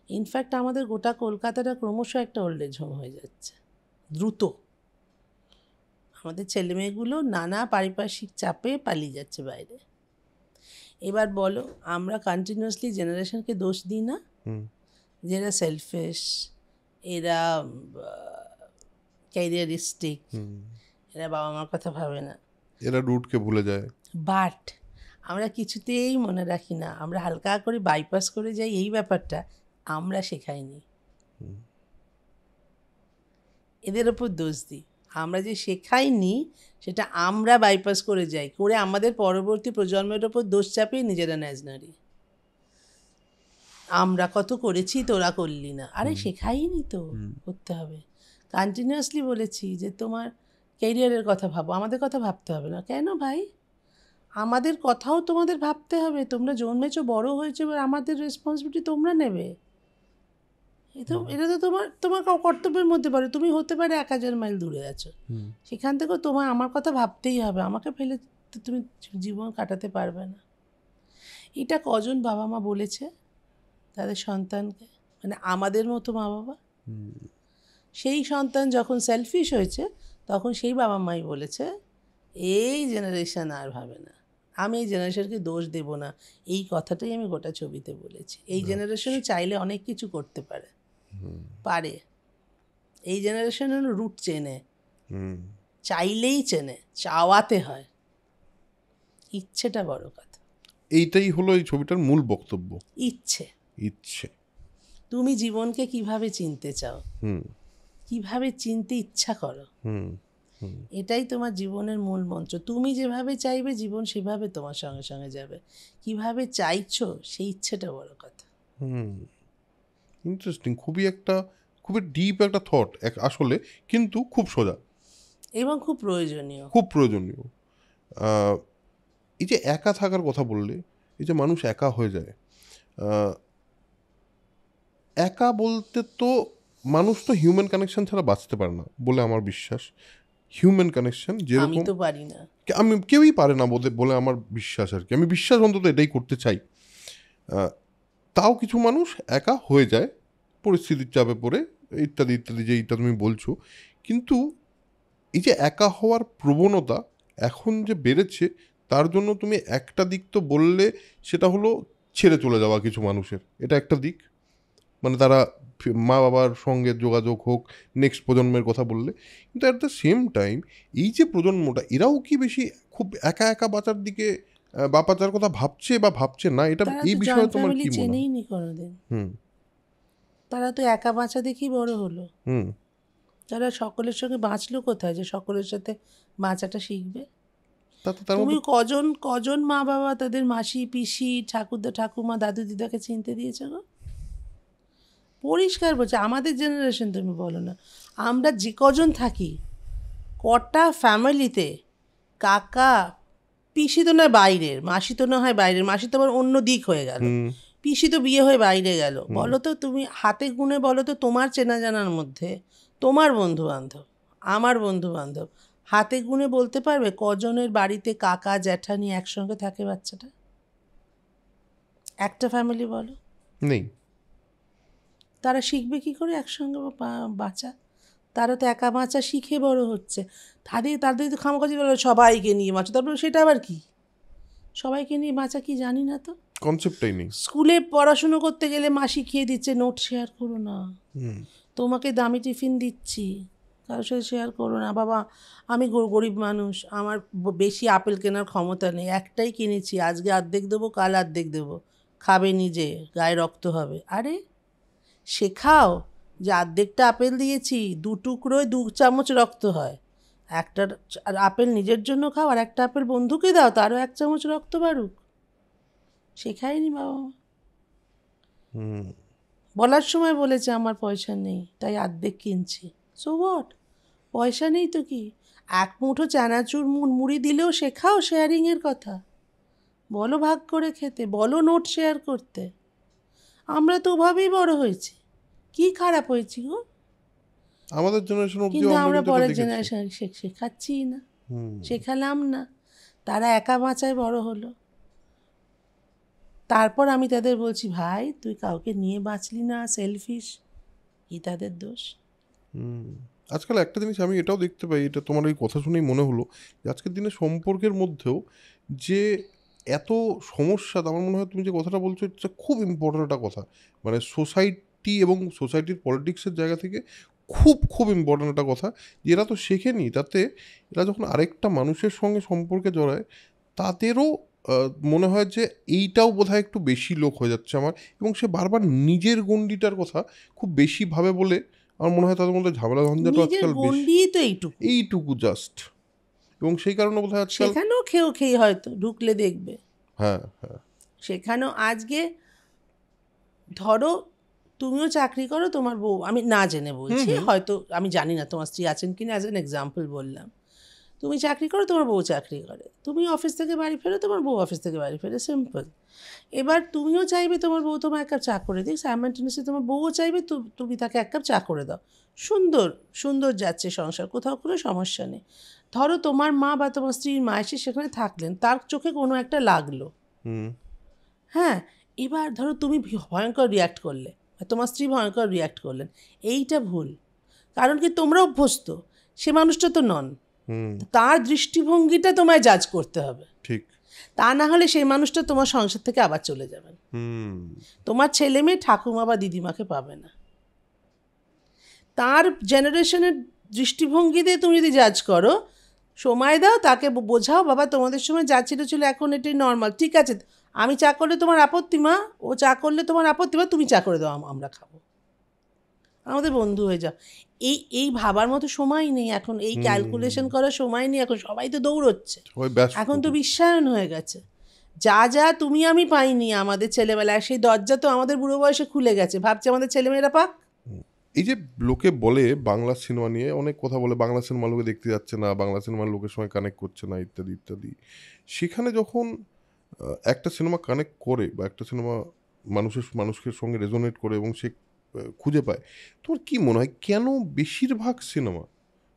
ইনফ্যাক্ট আমাদের গোটা কলকাতাটা ক্রমশ একটা ওল্ড এজ হোম হয়ে যাচ্ছে দ্রুত। আমাদের ছেলেমেয়েগুলো নানা পারিপার্শ্বিক চাপে পালিয়ে যাচ্ছে বাইরে। এবার বলো, আমরা কন্টিনিউয়াসলি জেনারেশনকে দোষ দিই না, যারা সেলফিশ, এরা ক্যারিয়ারিস্টিক, এরা বাবা মার কথা ভাবে না, এরা রুটকে ভুলে যায়। বাট আমরা কিছুতেই মনে রাখি না, আমরা হালকা করে বাইপাস করে যাই। এই ব্যাপারটা আমরা শেখাইনি, এদের ওপর দোষ দিই। আমরা যে শেখাইনি সেটা আমরা বাইপাস করে যাই, করে আমাদের পরবর্তী প্রজন্মের ওপর দোষ চাপিয়ে নিজেরা ন্যাজনারি। আমরা কত করেছি, তোরা করলি না। আরে শেখাইনি তো, করতে হবে। কন্টিনিউয়াসলি বলেছি যে তোমার ক্যারিয়ারের কথা ভাবো, আমাদের কথা ভাবতে হবে না। কেন ভাই? আমাদের কথাও তোমাদের ভাবতে হবে। তোমরা জন্মেছো, বড় হয়েছো, এবার আমাদের রেসপন্সিবিলিটি তোমরা নেবে। এটা তো তোমার কর্তব্যের মধ্যে পড়ে। তুমি হতে পারে 1000 মাইল দূরে আছো, সেখান থেকেও তোমার আমার কথা ভাবতেই হবে। আমাকে ফেলে তো তুমি জীবন কাটাতে পারবে না। এটা কজন বাবা মা বলেছে তাদের সন্তানকে, মানে আমাদের মতো মা বাবা? সেই সন্তান যখন সেলফিশ হয়েছে, তখন সেই বাবা মাই বলেছে এই জেনারেশন আর ভাবে না। আমি এই জেনারেশনকে দোষ দেব না, এই কথাটাই আমি গোটা ছবিতে বলেছি। এই জেনারেশনে চাইলে অনেক কিছু করতে পারে, এই জেনারেশনের রুট চেনে, চাইলেই চেনে, চাওয়াতে হয়। ইচ্ছেটা বড় কথা। এইটাই হলো এই ছবিটার মূল বক্তব্য। ইচ্ছে। তুমি জীবনকে কিভাবে চিনতে চাও, কিভাবে চিনতে ইচ্ছা করো, এটাই তোমার জীবনের মূল মন্ত্র। তুমি যেভাবে চাইবে জীবন সেভাবে তোমার সঙ্গে সঙ্গে যাবে। কিভাবে চাইছো সেই ইচ্ছেটা বড় কথা। ইন্টারেস্টিং। খুবই ডিপ একটা থট আসলে, কিন্তু খুব সোজা এবং খুব প্রয়োজনীয়। এই যে একা থাকার কথা বললে, এই যে মানুষ একা হয়ে যায়, একা বলতে তো মানুষ তো হিউম্যান কানেকশন ছাড়া বাঁচতে পারে না বলে আমার বিশ্বাস। হিউম্যান কানেকশন আমি যেরকম তো পারি না। আমি কেউই পারে না বলে আমার বিশ্বাস আর কি। আমি বিশ্বাস অন্তত এটাই করতে চাই। তাও কিছু মানুষ একা হয়ে যায় পরিস্থিতির চাপে পড়ে, ইত্যাদি ইত্যাদি, যেইটা তুমি বলছো। কিন্তু এই যে একা হওয়ার প্রবণতা এখন যে বেড়েছে, তার জন্য তুমি একটা দিক তো বললে, সেটা হলো ছেড়ে চলে যাওয়া কিছু মানুষের, এটা একটা দিক। মানে তারা মা বাবার সঙ্গে যোগাযোগ হোক, নেক্সট প্রজন্মের কথা বললে। কিন্তু অ্যাট দ্য সেম টাইম এই যে প্রজন্মটা, এরাও কি বেশি খুব একা একা বাঁচার দিকে বাঁচার কথা ভাবছে বা ভাবছে না? এটা তারা এই তো বিষয়ে জয়েন্ট তোমার ফ্যামিলি কি মনে হয়? চেনেই নি কোনোদিন। হুম তারা তো একা বাঁচা দেখেই বড় হলো। হুম তারা সকলের সঙ্গে বাঁচলো কোথায় যে সকলের সাথে বাঁচাটা শিখবে? তার তুমি মধ্যে কজন কজন মা বাবা তাদের মাসি পিসি ঠাকুরদা ঠাকুমা দাদু দিদাকে চিনতে দিয়েছে গো? পরিষ্কার বলছে, আমাদের জেনারেশন তুমি বলো না, আমরা যে কজন থাকি, কটা ফ্যামিলিতে কাকা পিসি তো নয় বাইরের, মাসি তো না হয় বাইরের, মাসি তো আবার অন্য দিক হয়ে গেল, পিসি তো বিয়ে হয়ে বাইরে গেল। বলো তো তুমি হাতে গুনে বলো তো তোমার চেনা জানার মধ্যে, তোমার বন্ধু বান্ধব আমার বন্ধু বান্ধব, হাতে গুনে বলতে পারবে কজনের বাড়িতে কাকা জ্যাঠানি একসঙ্গে থাকে বাচ্চাটা? একটা ফ্যামিলি বলো। নেই। তারা শিখবে কি করে একসঙ্গে বাঁচা? তারা তো একা বাঁচা শিখে বড় হচ্ছে। তাদের তো খামোখাজি বলো সবাইকে নিয়ে বাঁচো, তারপরে সেটা আবার কি? সবাইকে নিয়ে বাঁচা কি জানি না তো। কনসেপ্টটাই নেই। স্কুলে পড়াশুনো করতে গেলে মা শিখিয়ে দিচ্ছে নোট শেয়ার করো না, তোমাকে দামি টিফিন দিচ্ছি কারোর সাথে শেয়ার করো না। বাবা আমি গরিব মানুষ, আমার বেশি আপেল কেনার ক্ষমতা নেই, একটাই কিনেছি, আজকে অর্ধেক দেবো কাল অর্ধেক দেবো, খাবে নিজে, গায়ে রক্ত হবে। আরে শেখাও যে অর্ধেকটা আপেল দিয়েছি, 2 টুকরোয় 2 চামচ রক্ত হয়, একটা আপেল নিজের জন্য খাও আর একটা আপেল বন্ধুকে দাও, তারও 1 চামচ রক্ত বাড়ুক। শেখায়নি বাবা মা। বলার সময় বলেছে আমার পয়সা নেই তাই অর্ধেক কিনছি, সো হোয়াট? পয়সা নেই তো কি, 1 মুঠো চানাচুর মুড়ি দিলেও শেখাও শেয়ারিংয়ের কথা, বলো ভাগ করে খেতে, বলো নোট শেয়ার করতে। আমরা তো ওভাবেই বড় হয়েছি, কি খারাপ হয়েছি গো? আমাদের জেনারেশন অবধি কিন্তু আমরা আমরা পরের দেখেছি। জেনারেশন শেখাচ্ছি না, শেখালাম না, তারা একা বাঁচায় বড় হলো। তারপর আমি তাদের বলছি ভাই তুই কাউকে নিয়ে বাঁচলি না, সেলফিশ, কি তাদের দোষ? আজকাল একটা জিনিস আমি এটাও দেখতে পাই, এটা তোমার ওই কথা শুনেই মনে হলো যে আজকের দিনে সম্পর্কের মধ্যেও যে এত সমস্যা, আমার মনে হয় তুমি যে কথাটা বলছো এটা খুব ইম্পর্টেন্ট একটা কথা। মানে সোসাইটি এবং সোসাইটির পলিটিক্সের জায়গা থেকে খুব খুব ইম্পর্টেন্ট একটা কথা, যে এরা তো শেখেনি, তাতে এরা যখন আরেকটা মানুষের সঙ্গে সম্পর্কে জড়ায় তাদেরও মনে হয় যে এইটাও বোধহয় একটু বেশি লোক হয়ে যাচ্ছে আমার, এবং সে বারবার নিজের গণ্ডিটার কথা খুব বেশি ভাবে বলে আমার মনে হয় তাদের মধ্যে ঝামেলা ঝঞ্ঝাটা নিজের আজকাল বেশি, গণ্ডি তো এইটুকু, এইটুকু জাস্ট। এবং সেই কারণে বোধহয় আজকাল সেখানেও খেয়ে হয়তো ঢুকলে দেখবে, হ্যাঁ হ্যাঁ সেখানেও আজকে ধরো তুমিও চাকরি করো, তোমার বউ, আমি না জেনে বলছি, হয়তো আমি জানি না তোমার স্ত্রী আছেন কিনা, অ্যাজ অ্যান এক্সাম্পল বললাম, তুমি চাকরি করো তোমার বউ চাকরি করে, তুমি অফিস থেকে বাড়ি ফেরো তোমার বউ অফিস থেকে বাড়ি ফেরে, সিম্পল। এবার তুমিও চাইবে তোমার বউ তোমার 1 কাপ চা করে দিক, সাইমালটেনিয়াসলি তোমার বউও চাইবে তুমি তাকে 1 কাপ চা করে দাও, সুন্দর সুন্দর যাচ্ছে সংসার, কোথাও কোনো সমস্যা নেই। ধরো তোমার মা বা তোমার স্ত্রীর মা এসে সেখানে থাকলেন, তার চোখে কোনো একটা লাগলো, হ্যাঁ, এবার ধরো তুমি ভয়ঙ্কর রিয়্যাক্ট করলে, তোমার স্ত্রী ভয়ঙ্কর রিয়্যাক্ট করলেন, এইটা ভুল। কারণ কি তোমরা অভ্যস্ত, সে মানুষটা তো নন, তার দৃষ্টিভঙ্গিটা তোমায় জাজ করতে হবে, ঠিক। তা না হলে সেই মানুষটা তোমার সংসার থেকে আবার চলে যাবেন, তোমার ছেলে মেয়ে ঠাকুমা বা দিদিমাকে পাবে না। তার জেনারেশনের দৃষ্টিভঙ্গি দিয়ে তুমি যদি জাজ করো, সময় দাও, তাকে বোঝাও বাবা তোমাদের সময় যা ছিল এখন এটাই নর্মাল, ঠিক আছে আমি চা করলে তোমার আপত্তি মা, ও চা করলে তোমার আপত্তি মা, তুমি চা করে দাও আমরা খাবো, আমাদের বন্ধু হয়ে যাও। এই ভাবার মতো সময় নেই এখন, এই ক্যালকুলেশন করার সময় নেই এখন, সবাই তো দৌড়চ্ছে, এখন তো বিশ্বায়ন হয়ে গেছে। যা তুমি আমি পাইনি আমাদের ছেলেবেলায়, সেই দরজা তো আমাদের বুড়ো বয়সে খুলে গেছে, ভাবছে আমাদের ছেলেমেয়েরা পাক। এই যে লোকে বলে বাংলা সিনেমা নিয়ে অনেক কথা বলে, বাংলা সিনেমা লোকে দেখতে যাচ্ছে না, বাংলা সিনেমার লোকের সঙ্গে কানেক্ট করছে না, ইত্যাদি ইত্যাদি। সেখানে যখন একটা সিনেমা কানেক্ট করে বা একটা সিনেমা মানুষের সঙ্গে রেজোনেট করে এবং সে খুঁজে পায়, তোমার কি মনে হয় কেন বেশিরভাগ সিনেমা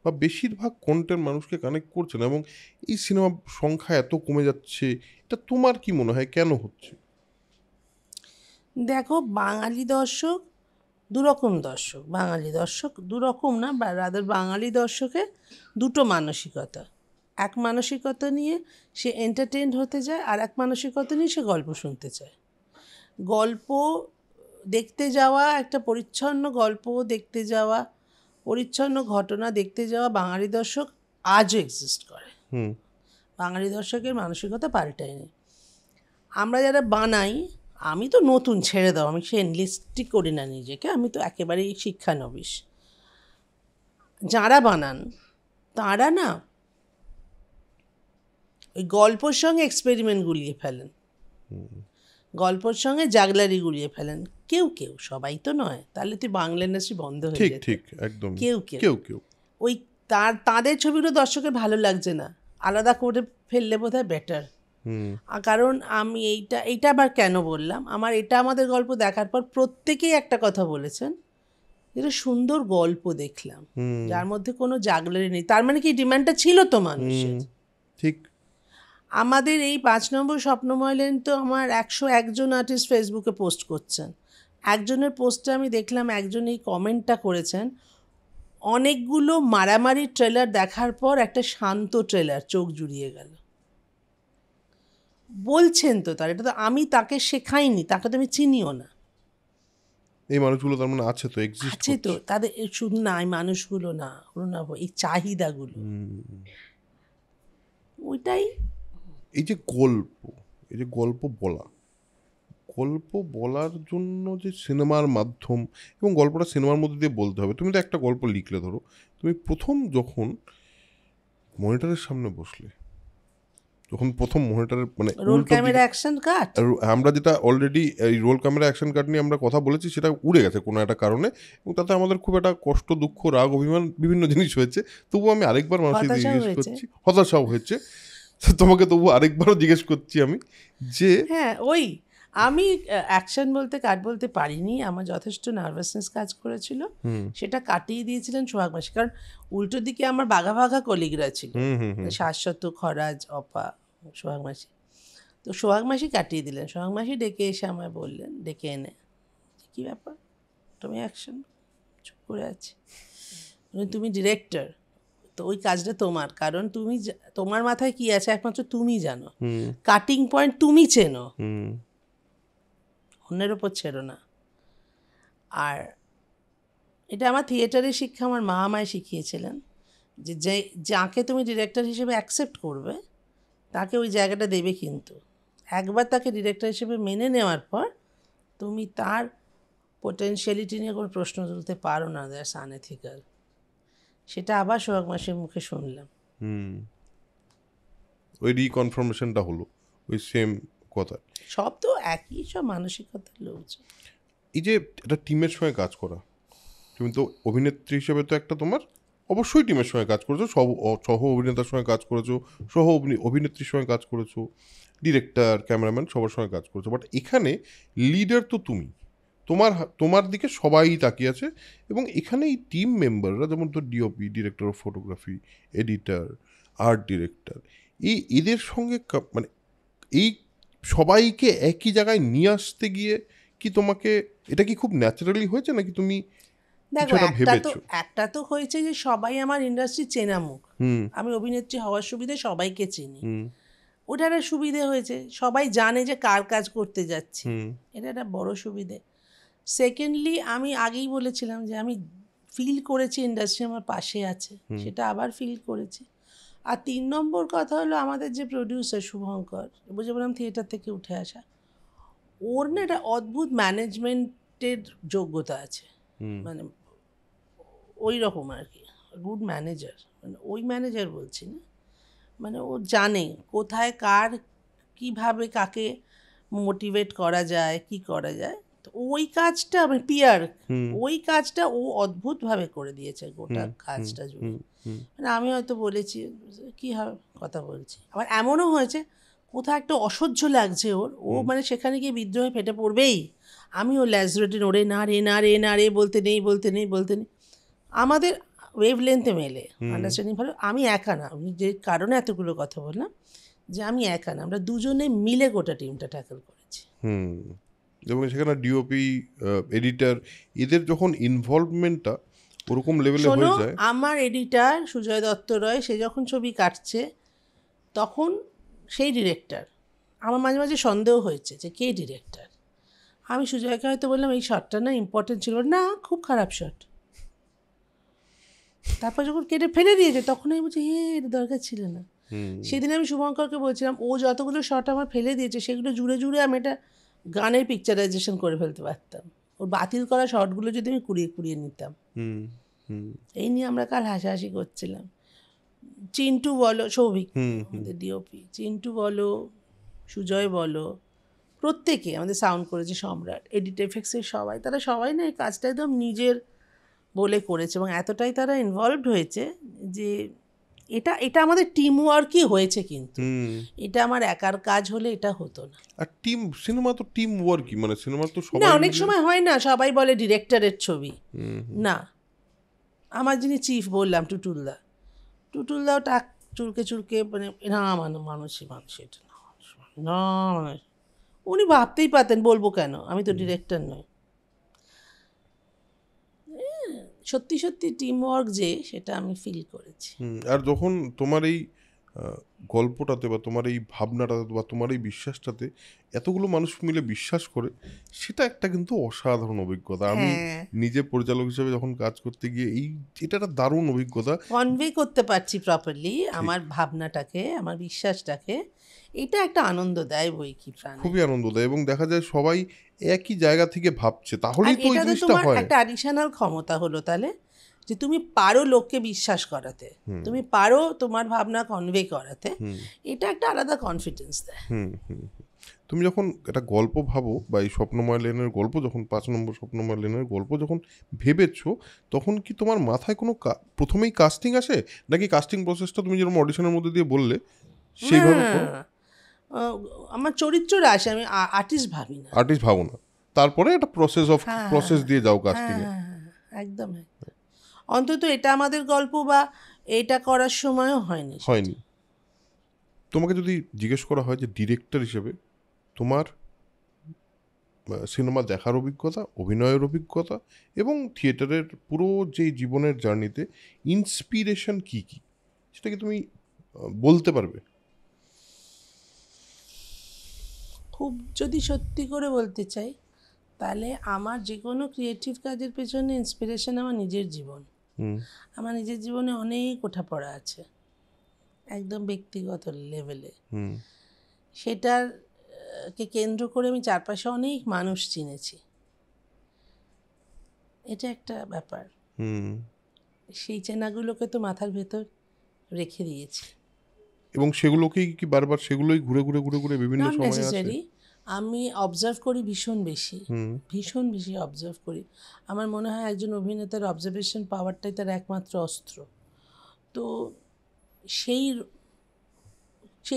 বা বেশিরভাগ কন্টেন্ট মানুষকে কানেক্ট করছে না এবং এই সিনেমার সংখ্যা এত কমে যাচ্ছে, এটা তোমার কি মনে হয় কেন হচ্ছে? দেখো, বাঙালি দর্শক দুরকম দর্শক, বাঙালি দর্শক দুরকম না, বা রাদার বাঙালি দর্শকের দুটো মানসিকতা। এক মানসিকতা নিয়ে সে এন্টারটেইন হতে যায়, আর এক মানসিকতা নিয়ে সে গল্প শুনতে চায়। গল্প দেখতে যাওয়া, একটা পরিচ্ছন্ন গল্প দেখতে যাওয়া, পরিচ্ছন্ন ঘটনা দেখতে যাওয়া বাঙালি দর্শক আজও এক্সিস্ট করে। বাঙালি দর্শকের মানসিকতা পাল্টায়নি। আমরা যারা বানাই, আমি তো নতুন, ছেড়ে দাও, আমি সে এনলিস্টই করি না নিজেকে, আমি তো একেবারেই শিক্ষানবিশ। যারা বানান তারা না ওই গল্পর সঙ্গে এক্সপেরিমেন্ট গুলিয়ে ফেলেন, গল্পর সঙ্গে জাগলারি গুলিয়ে ফেলেন। কেউ কেউ, সবাই তো নয়, তাহলে তুই বাংলা ইন্ডাস্ট্রি বন্ধ হয়ে ঠিক যেত। ঠিক একদম কেউ কেউ কেউ ওই তাদের ছবিগুলো দর্শকের ভালো লাগছে না, আলাদা করে ফেললে বোধহয় বেটার। কারণ আমি এইটা আবার কেন বললাম, আমাদের গল্প দেখার পর প্রত্যেকেই একটা কথা বলেছেন, যেটা সুন্দর গল্প দেখলাম যার মধ্যে কোনো জাগলারি নেই। তার মানে কি ডিমান্ডটা ছিল তো মানুষের। ঠিক। আমাদের এই 5 নম্বর স্বপ্নময় লেন তো আমার 101 জন আর্টিস্ট ফেসবুকে পোস্ট করছেন। একজনের পোস্টে আমি দেখলাম একজন এই কমেন্টটা করেছেন, অনেকগুলো মারামারি ট্রেলার দেখার পর একটা শান্ত ট্রেলার চোখ জুড়িয়ে গেল। বলছেন তো তার, এটা তো আমি তাকে শেখাইনি, তাকে তো আমি চিনিও না। এই মানুষগুলো তার মানে আছে তো, এক্সিস্ট আছে তো, তাদের শুধু না এই মানুষগুলো না, এই চাহিদাগুলো, ওইটাই। এই যে গল্প বলার জন্য যে সিনেমার মাধ্যম, এবং গল্পটা সিনেমার মধ্যে দিয়ে বলতে হবে। তুমি তো একটা গল্প লিখলে, ধরো তুমি প্রথম যখন মনিটরের সামনে বসলে, যখন প্রথম মনিটরের মানে রোল ক্যামেরা অ্যাকশন কাট, আমরা যেটা অলরেডি এই রোল ক্যামেরা অ্যাকশন কাট নিয়ে আমরা কথা বলেছি, সেটা উড়ে গেছে কোনো একটা কারণে, এবং তাতে আমাদের খুব একটা কষ্ট, দুঃখ, রাগ, অভিমান বিভিন্ন জিনিস হয়েছে। তবুও আমি আরেকবার মানুষকে জিজ্ঞেস করছি, হতাশাও হয়েছে, তোমাকে তবু আরেকবারও জিজ্ঞেস করছি আমি যে হ্যাঁ, আমি অ্যাকশন বলতে কাট বলতে পারিনি, আমার যথেষ্ট নার্ভাসনেস কাজ করেছিল, সেটা কাটিয়ে দিয়েছিলেন সোহাগ মাসি। কারণ উল্টো দিকে আমার বাঘা বাঘা কলিগরা ছিল, শাশ্বত, খরাজ, অপা, সোহাগ মাসি। তো সোহাগ মাসি কাটিয়ে দিলেন। সোহাগ মাসি ডেকে এসে আমায় বললেন, ডেকে এনে, কী ব্যাপার তুমি অ্যাকশন, চুপ করে আছি, তুমি ডিরেক্টর, তো ওই কাজটা তোমার, কারণ তোমার মাথায় কি আছে একমাত্র তুমি জানো, কাটিং পয়েন্ট তুমি চেনো, অন্যের ওপর ছেড়ো না। আর এটা আমার থিয়েটারের শিক্ষা আমার মা আমায় শিখিয়েছিলেন, যে যাকে তুমি ডিরেক্টর হিসেবে অ্যাকসেপ্ট করবে তাকে ওই জায়গাটা দেবে, কিন্তু একবার তাকে ডিরেক্টর হিসেবে মেনে নেওয়ার পর তুমি তার পোটেনশিয়ালিটি নিয়ে কোনো প্রশ্ন তুলতে পারো না, দ্যাটস আনএথিক্যাল। সেটা আবার সোহাগ মাসির মুখে শুনলাম। ওই রিকনফার্মেশনটা হলো ওই সেম কথা। সব তো একই, সব মানসিকতার লোকজন। এই যে একটা টিমের সঙ্গে কাজ করা, তুমি তো অভিনেত্রী হিসেবে তো একটা তোমার অবশ্যই টিমের সঙ্গে কাজ করেছো, সহ অভিনেতার সঙ্গে কাজ করেছো, সহ অভিনেত্রীর সঙ্গে কাজ করেছো, ডিরেক্টর, ক্যামেরাম্যান সবার সঙ্গে কাজ করেছো, বাট এখানে লিডার তো তুমি, তোমার দিকে সবাই তাকিয়ে আছে, এবং এখানে এই টিম মেম্বাররা, যেমন তো DOP, director of photography, editor, art director, এদের সঙ্গে মানে এই সবাইকে একই জায়গায় নিয়ে আসতে গিয়ে কি তোমাকে, এটা কি খুব ন্যাচারালি হয়েছে নাকি তুমি দেখো, একটা তো হয়েছে যে সবাই আমার ইন্ডাস্ট্রি চেনা মুখ, আমি অভিনেত্রী হওয়ার সুবিধে সবাইকে চিনি, ওটা একটা সুবিধে হয়েছে, সবাই জানে যে কার কাজ করতে যাচ্ছি, এটা একটা বড় সুবিধে। সেকেন্ডলি, আমি আগেই বলেছিলাম যে আমি ফিল করেছি ইন্ডাস্ট্রি আমার পাশে আছে, সেটা আবার ফিল করেছি। আর 3 নম্বর কথা হলো, আমাদের যে প্রডিউসার শুভঙ্কর, বুঝে বললাম থিয়েটার থেকে উঠে আসা, ওর না একটা অদ্ভুত ম্যানেজমেন্টের যোগ্যতা আছে, মানে ওই রকম আর কি, গুড ম্যানেজার, মানে ওই ম্যানেজার বলছি না, মানে ও জানে কোথায় কার কিভাবে কাকে মোটিভেট করা যায়, কি করা যায়। তো ওই কাজটা মানে পিয়ার, ওই কাজটা ও অদ্ভুতভাবে করে দিয়েছে গোটা কাজটা জুড়ে। মানে আমি হয়তো বলেছি কী হবে কথা বলছি, আবার এমনও হয়েছে কোথাও একটা অসহ্য লাগছে ওর, ও মানে সেখানে গিয়ে বিদ্রোহে ফেটে পড়বেই। আমি ও ল্যাজরেটিন ওরে না রে না রে না রে বলতে নেই বলতে নেই বলতে নেই, আমাদের ওয়েভ লেন্থে মেলে, আন্ডারস্ট্যান্ডিং ভালো। আমি একা না, আমি যে কারণে এতগুলো কথা বললাম যে আমি একা না, আমরা দুজনে মিলে গোটা টিমটা ট্যাকল করেছি। এবং সেখানে ডিওপি, এডিটর, এদের যখন ইনভলভমেন্টটা ওরকম লেভেলে শোনো, হয়ে যায়। আমার এডিটার সুজয় দত্ত রয়, সে যখন ছবি কাটছে তখন সেই ডিরেক্টর, আমার মাঝে মাঝে সন্দেহ হয়েছে যে কে ডিরেক্টর। আমি সুজয়কে হয়তো বললাম এই শটটা না ইম্পর্টেন্ট ছিল, না খুব খারাপ শট। তারপর যখন কেটে ফেলে দিয়েছে তখন আমি বলছি হ্যাঁ এটা দরকার ছিল না। সেদিন আমি শুভঙ্করকে বলছিলাম ও যতগুলো শট আমার ফেলে দিয়েছে সেগুলো জুড়ে জুড়ে আমি এটা গানের পিকচারাইজেশন করে ফেলতে পারতাম, ওর বাতিল করা শটগুলো যদি আমি কুড়িয়ে কুড়িয়ে নিতাম। এই নিয়ে আমরা কাল হাসাহাসি করছিলাম। চিন্টু বলো, সৌভিক আমাদের ডিওপি, চিন্টু বলো, সুজয় বলো, প্রত্যেকে আমাদের সাউন্ড করেছে, সম্রাট, এডিট এফেক্টসের সবাই, তারা সবাই না এই কাজটা একদম নিজের বলে করেছে এবং এতটাই তারা ইনভলভড হয়েছে যে এটা এটা আমাদের টিম ওয়ার্কই হয়েছে। কিন্তু এটা আমার একার কাজ হলে এটা হতো না। আর টিম সিনেমা তো টিম ওয়ার্কই, মানে সিনেমার তো না সবাই অনেক সময় হয় না, সবাই বলে ডিরেক্টরের ছবি, না আমার যিনি চিফ বললাম টুটুলদাও টাক চুলকে চুলকে মানে না মানুষই মানুষ, এটা না মানে উনি ভাবতেই পারতেন বলবো কেন, আমি তো ডিরেক্টর নই। সত্যি সত্যি টিম ওয়ার্ক যে সেটা আমি ফিল করেছি। আর যখন তোমার এই গল্পটাতে বা তোমার এই ভাবনাটাতে বা তোমার এই বিশ্বাসটাতে এতগুলো মানুষ মিলে বিশ্বাস করে, সেটা একটা কিন্তু অসাধারণ অভিজ্ঞতা। আমি নিজে পরিচালক হিসেবে যখন কাজ করতে গিয়ে এটা একটা দারুণ অভিজ্ঞতা, কনভে করতে পারছি প্রপারলি আমার ভাবনাটাকে, আমার বিশ্বাসটাকে, এটা একটা আনন্দ দেয় বই কি প্রাণে, খুবই আনন্দ দেয়। এবং দেখা যায় সবাই একই জায়গা থেকে ভাবছে, তাহলেই তো ওই এটা তো জিনিসটা তোমার হয়। একটা অ্যাডিশনাল ক্ষমতা হলো তাহলে, যে তুমি পারো লোককে বিশ্বাস করাতে, তুমি পারো তোমার ভাবনা কনভে করাতে, এটা একটা আলাদা কনফিডেন্স দেয়। তুমি যখন একটা গল্প ভাবো বা এই স্বপ্নময় লেনের গল্প, যখন 5 নম্বর স্বপ্নময় লেনের গল্প যখন ভেবেছো, তখন কি তোমার মাথায় কোনো প্রথমেই কাস্টিং আসে, নাকি কাস্টিং প্রসেসটা তুমি যেরকম অডিশনের মধ্যে দিয়ে বললে সেইভাবে করো? আমার চরিত্ররা আসে, আমি আর্টিস্ট ভাবি না। আর্টিস্ট ভাবো না, তারপরে একটা প্রসেস দিয়ে যাও কাস্টিং এ। একদম অন্তত এটা আমাদের গল্প বা এটা করার সময়ও হয়নি। তোমাকে যদি জিজ্ঞেস করা হয় যে ডিরেক্টর হিসেবে তোমার সিনেমা দেখার অভিজ্ঞতা, অভিনয়ের অভিজ্ঞতা এবং থিয়েটারের পুরো যে জীবনের জার্নিতে ইন্সপিরেশন কি কি, সেটা কি তুমি বলতে পারবে? খুব যদি সত্যি করে বলতে চাই তাহলে আমার যে কোনো ক্রিয়েটিভ কাজের পেছনে ইন্সপিরেশন আমার নিজের জীবন। আমার নিজের জীবনে অনেক ওঠাপড়া আছে একদম ব্যক্তিগত লেভেলে, সেটার কে কেন্দ্র করে আমি চারপাশে অনেক মানুষ চিনেছি, এটা একটা ব্যাপার। সেই চেনাগুলোকে তো মাথার ভেতর রেখে দিয়েছি এবং সেগুলোকেই কি বারবার সেগুলোই ঘুরে ঘুরে ঘুরে ঘুরে বিভিন্ন সময় আছে। আমি অবজার্ভ করি ভীষণ বেশি অবজার্ভ করি। আমার মনে হয় একজন অভিনেতার অবজারভেশন পাওয়ারটাই তার একমাত্র অস্ত্র। তো সেই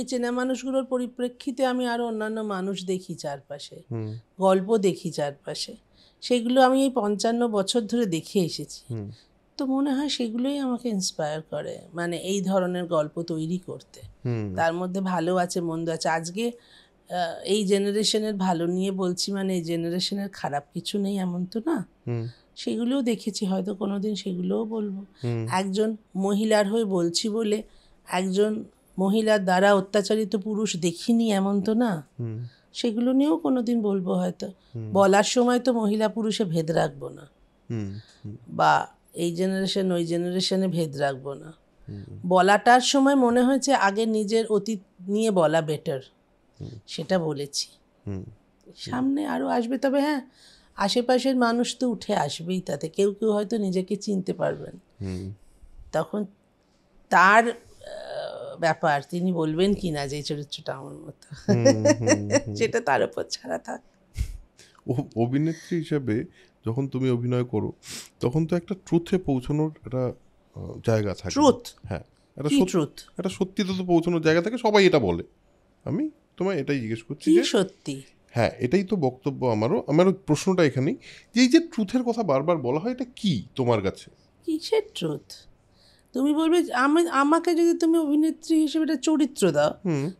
চেনা মানুষগুলোর পরিপ্রেক্ষিতে আমি আরও অন্যান্য মানুষ দেখি চারপাশে, গল্প দেখি চারপাশে, সেগুলো আমি এই 55 বছর ধরে দেখে এসেছি। তো মনে হয় সেগুলোই আমাকে ইন্সপায়ার করে, মানে এই ধরনের গল্প তৈরি করতে। তার মধ্যে ভালো আছে মন্দ আছে। আজকে এই জেনারেশনের ভালো নিয়ে বলছি, মানে এই জেনারেশনের খারাপ কিছু নেই এমন তো না, সেগুলোও দেখেছি, হয়তো কোনোদিন সেগুলোও বলবো। একজন মহিলার হয়ে বলছি বলে একজন মহিলার দ্বারা অত্যাচারিত পুরুষ দেখিনি এমন তো না, সেগুলো নিয়েও কোনোদিন বলবো হয়তো। বলার সময় তো মহিলা পুরুষে ভেদ রাখবো না, বা এই জেনারেশন ওই জেনারেশনে ভেদ রাখবো না। বলাটার সময় মনে হয়েছে আগে নিজের অতীত নিয়ে বলা বেটার, সেটা বলেছি। সামনে আরও আসবে, তবে হ্যাঁ আশেপাশের মানুষ তো উঠে আসবেই, তাতে কেউ কেউ হয়তো নিজেকে চিনতে পারবেন, তখন তার ব্যাপার, তিনি বলবেন কি না যে এই চরিত্রটা আমার মতো, সেটা তার উপর ছাড়া থাক। অভিনেত্রী হিসেবে যখন তুমি অভিনয় করো তখন তো একটা ট্রুথে পৌঁছানোর একটা জায়গা থাকে। ট্রুথ, হ্যাঁ, একটা সত্যিতে তো পৌঁছানোর জায়গা থাকে, সবাই এটা বলে। আমি তোমায় এটাই জিজ্ঞেস করছি কি যে সত্যি? হ্যাঁ, এটাই তো বক্তব্য আমারও প্রশ্নটা এখানেই, যে এই যে ট্রুথের কথা বারবার বলা হয়, এটা কি তোমার কাছে? কিসের ট্রুথ? তুমি বলবে আমাকে যদি তুমি অভিনেত্রী হিসেবে একটা চরিত্র দাও,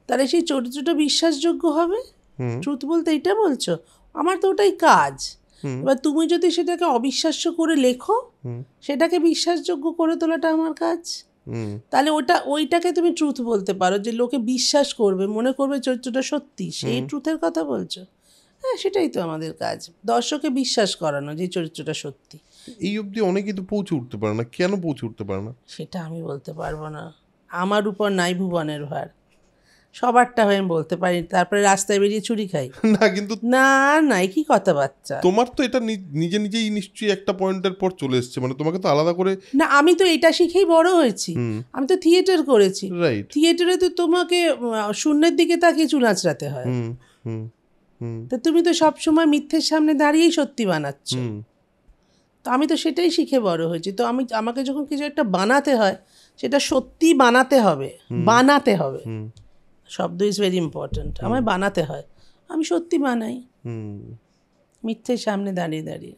তাহলে সেই চরিত্রটা বিশ্বাসযোগ্য হবে? ট্রুথ বলতে এটা বলছো? আমার তো ওটাই কাজ। এবার তুমি যদি সেটাকে অবিশ্বাস্য করে লেখো, সেটাকে বিশ্বাসযোগ্য করে তোলাটা আমার কাজ। তাহলে ওইটাকে তুমি ট্রুথ বলতে পারো, যে লোকে বিশ্বাস করবে, মনে করবে চরিত্রটা সত্যি, সেই ট্রুথের কথা বলছো। হ্যাঁ, সেটাই তো আমাদের কাজ, দর্শককে বিশ্বাস করানো যে চরিত্রটা সত্যি। এই অবধি অনেকেই তো পৌঁছে উঠতে পারে না, কেন পৌঁছে উঠতে পারে না? সেটা আমি বলতে পারবো না, আমার উপর নাই ভুবনের ভার। সবারটা হয়ে আমি বলতে পারি, তারপরে রাস্তায় বেরিয়ে চুরি খাই? না, কিন্তু না না, কি কথা বাচ্চা। তোমার তো এটা নিজে নিজেই নিশ্চয়ই একটা পয়েন্টের পর চলে এসছে, মানে তোমাকে তো আলাদা করে। না, আমি তো এটা শিখেই বড় হয়েছি। আমি তো থিয়েটার করেছি। রাইট। থিয়েটারে তো তোমাকে শূন্যের দিকে তাকিয়ে চুল আঁচড়াতে হয়। তো তুমি তো সবসময় মিথ্যের সামনে দাঁড়িয়েই সত্যি বানাচ্ছ। তো আমি তো সেটাই শিখে বড় হয়েছি। তো আমাকে যখন কিছু একটা বানাতে হয়, সেটা সত্যি বানাতে হবে। শব্দ ইজ ভেরি ইম্পর্ট্যান্ট। আমায় বানাতে হয়, আমি সত্যি বানাই মিথ্যের সামনে দাঁড়িয়ে দাঁড়িয়ে।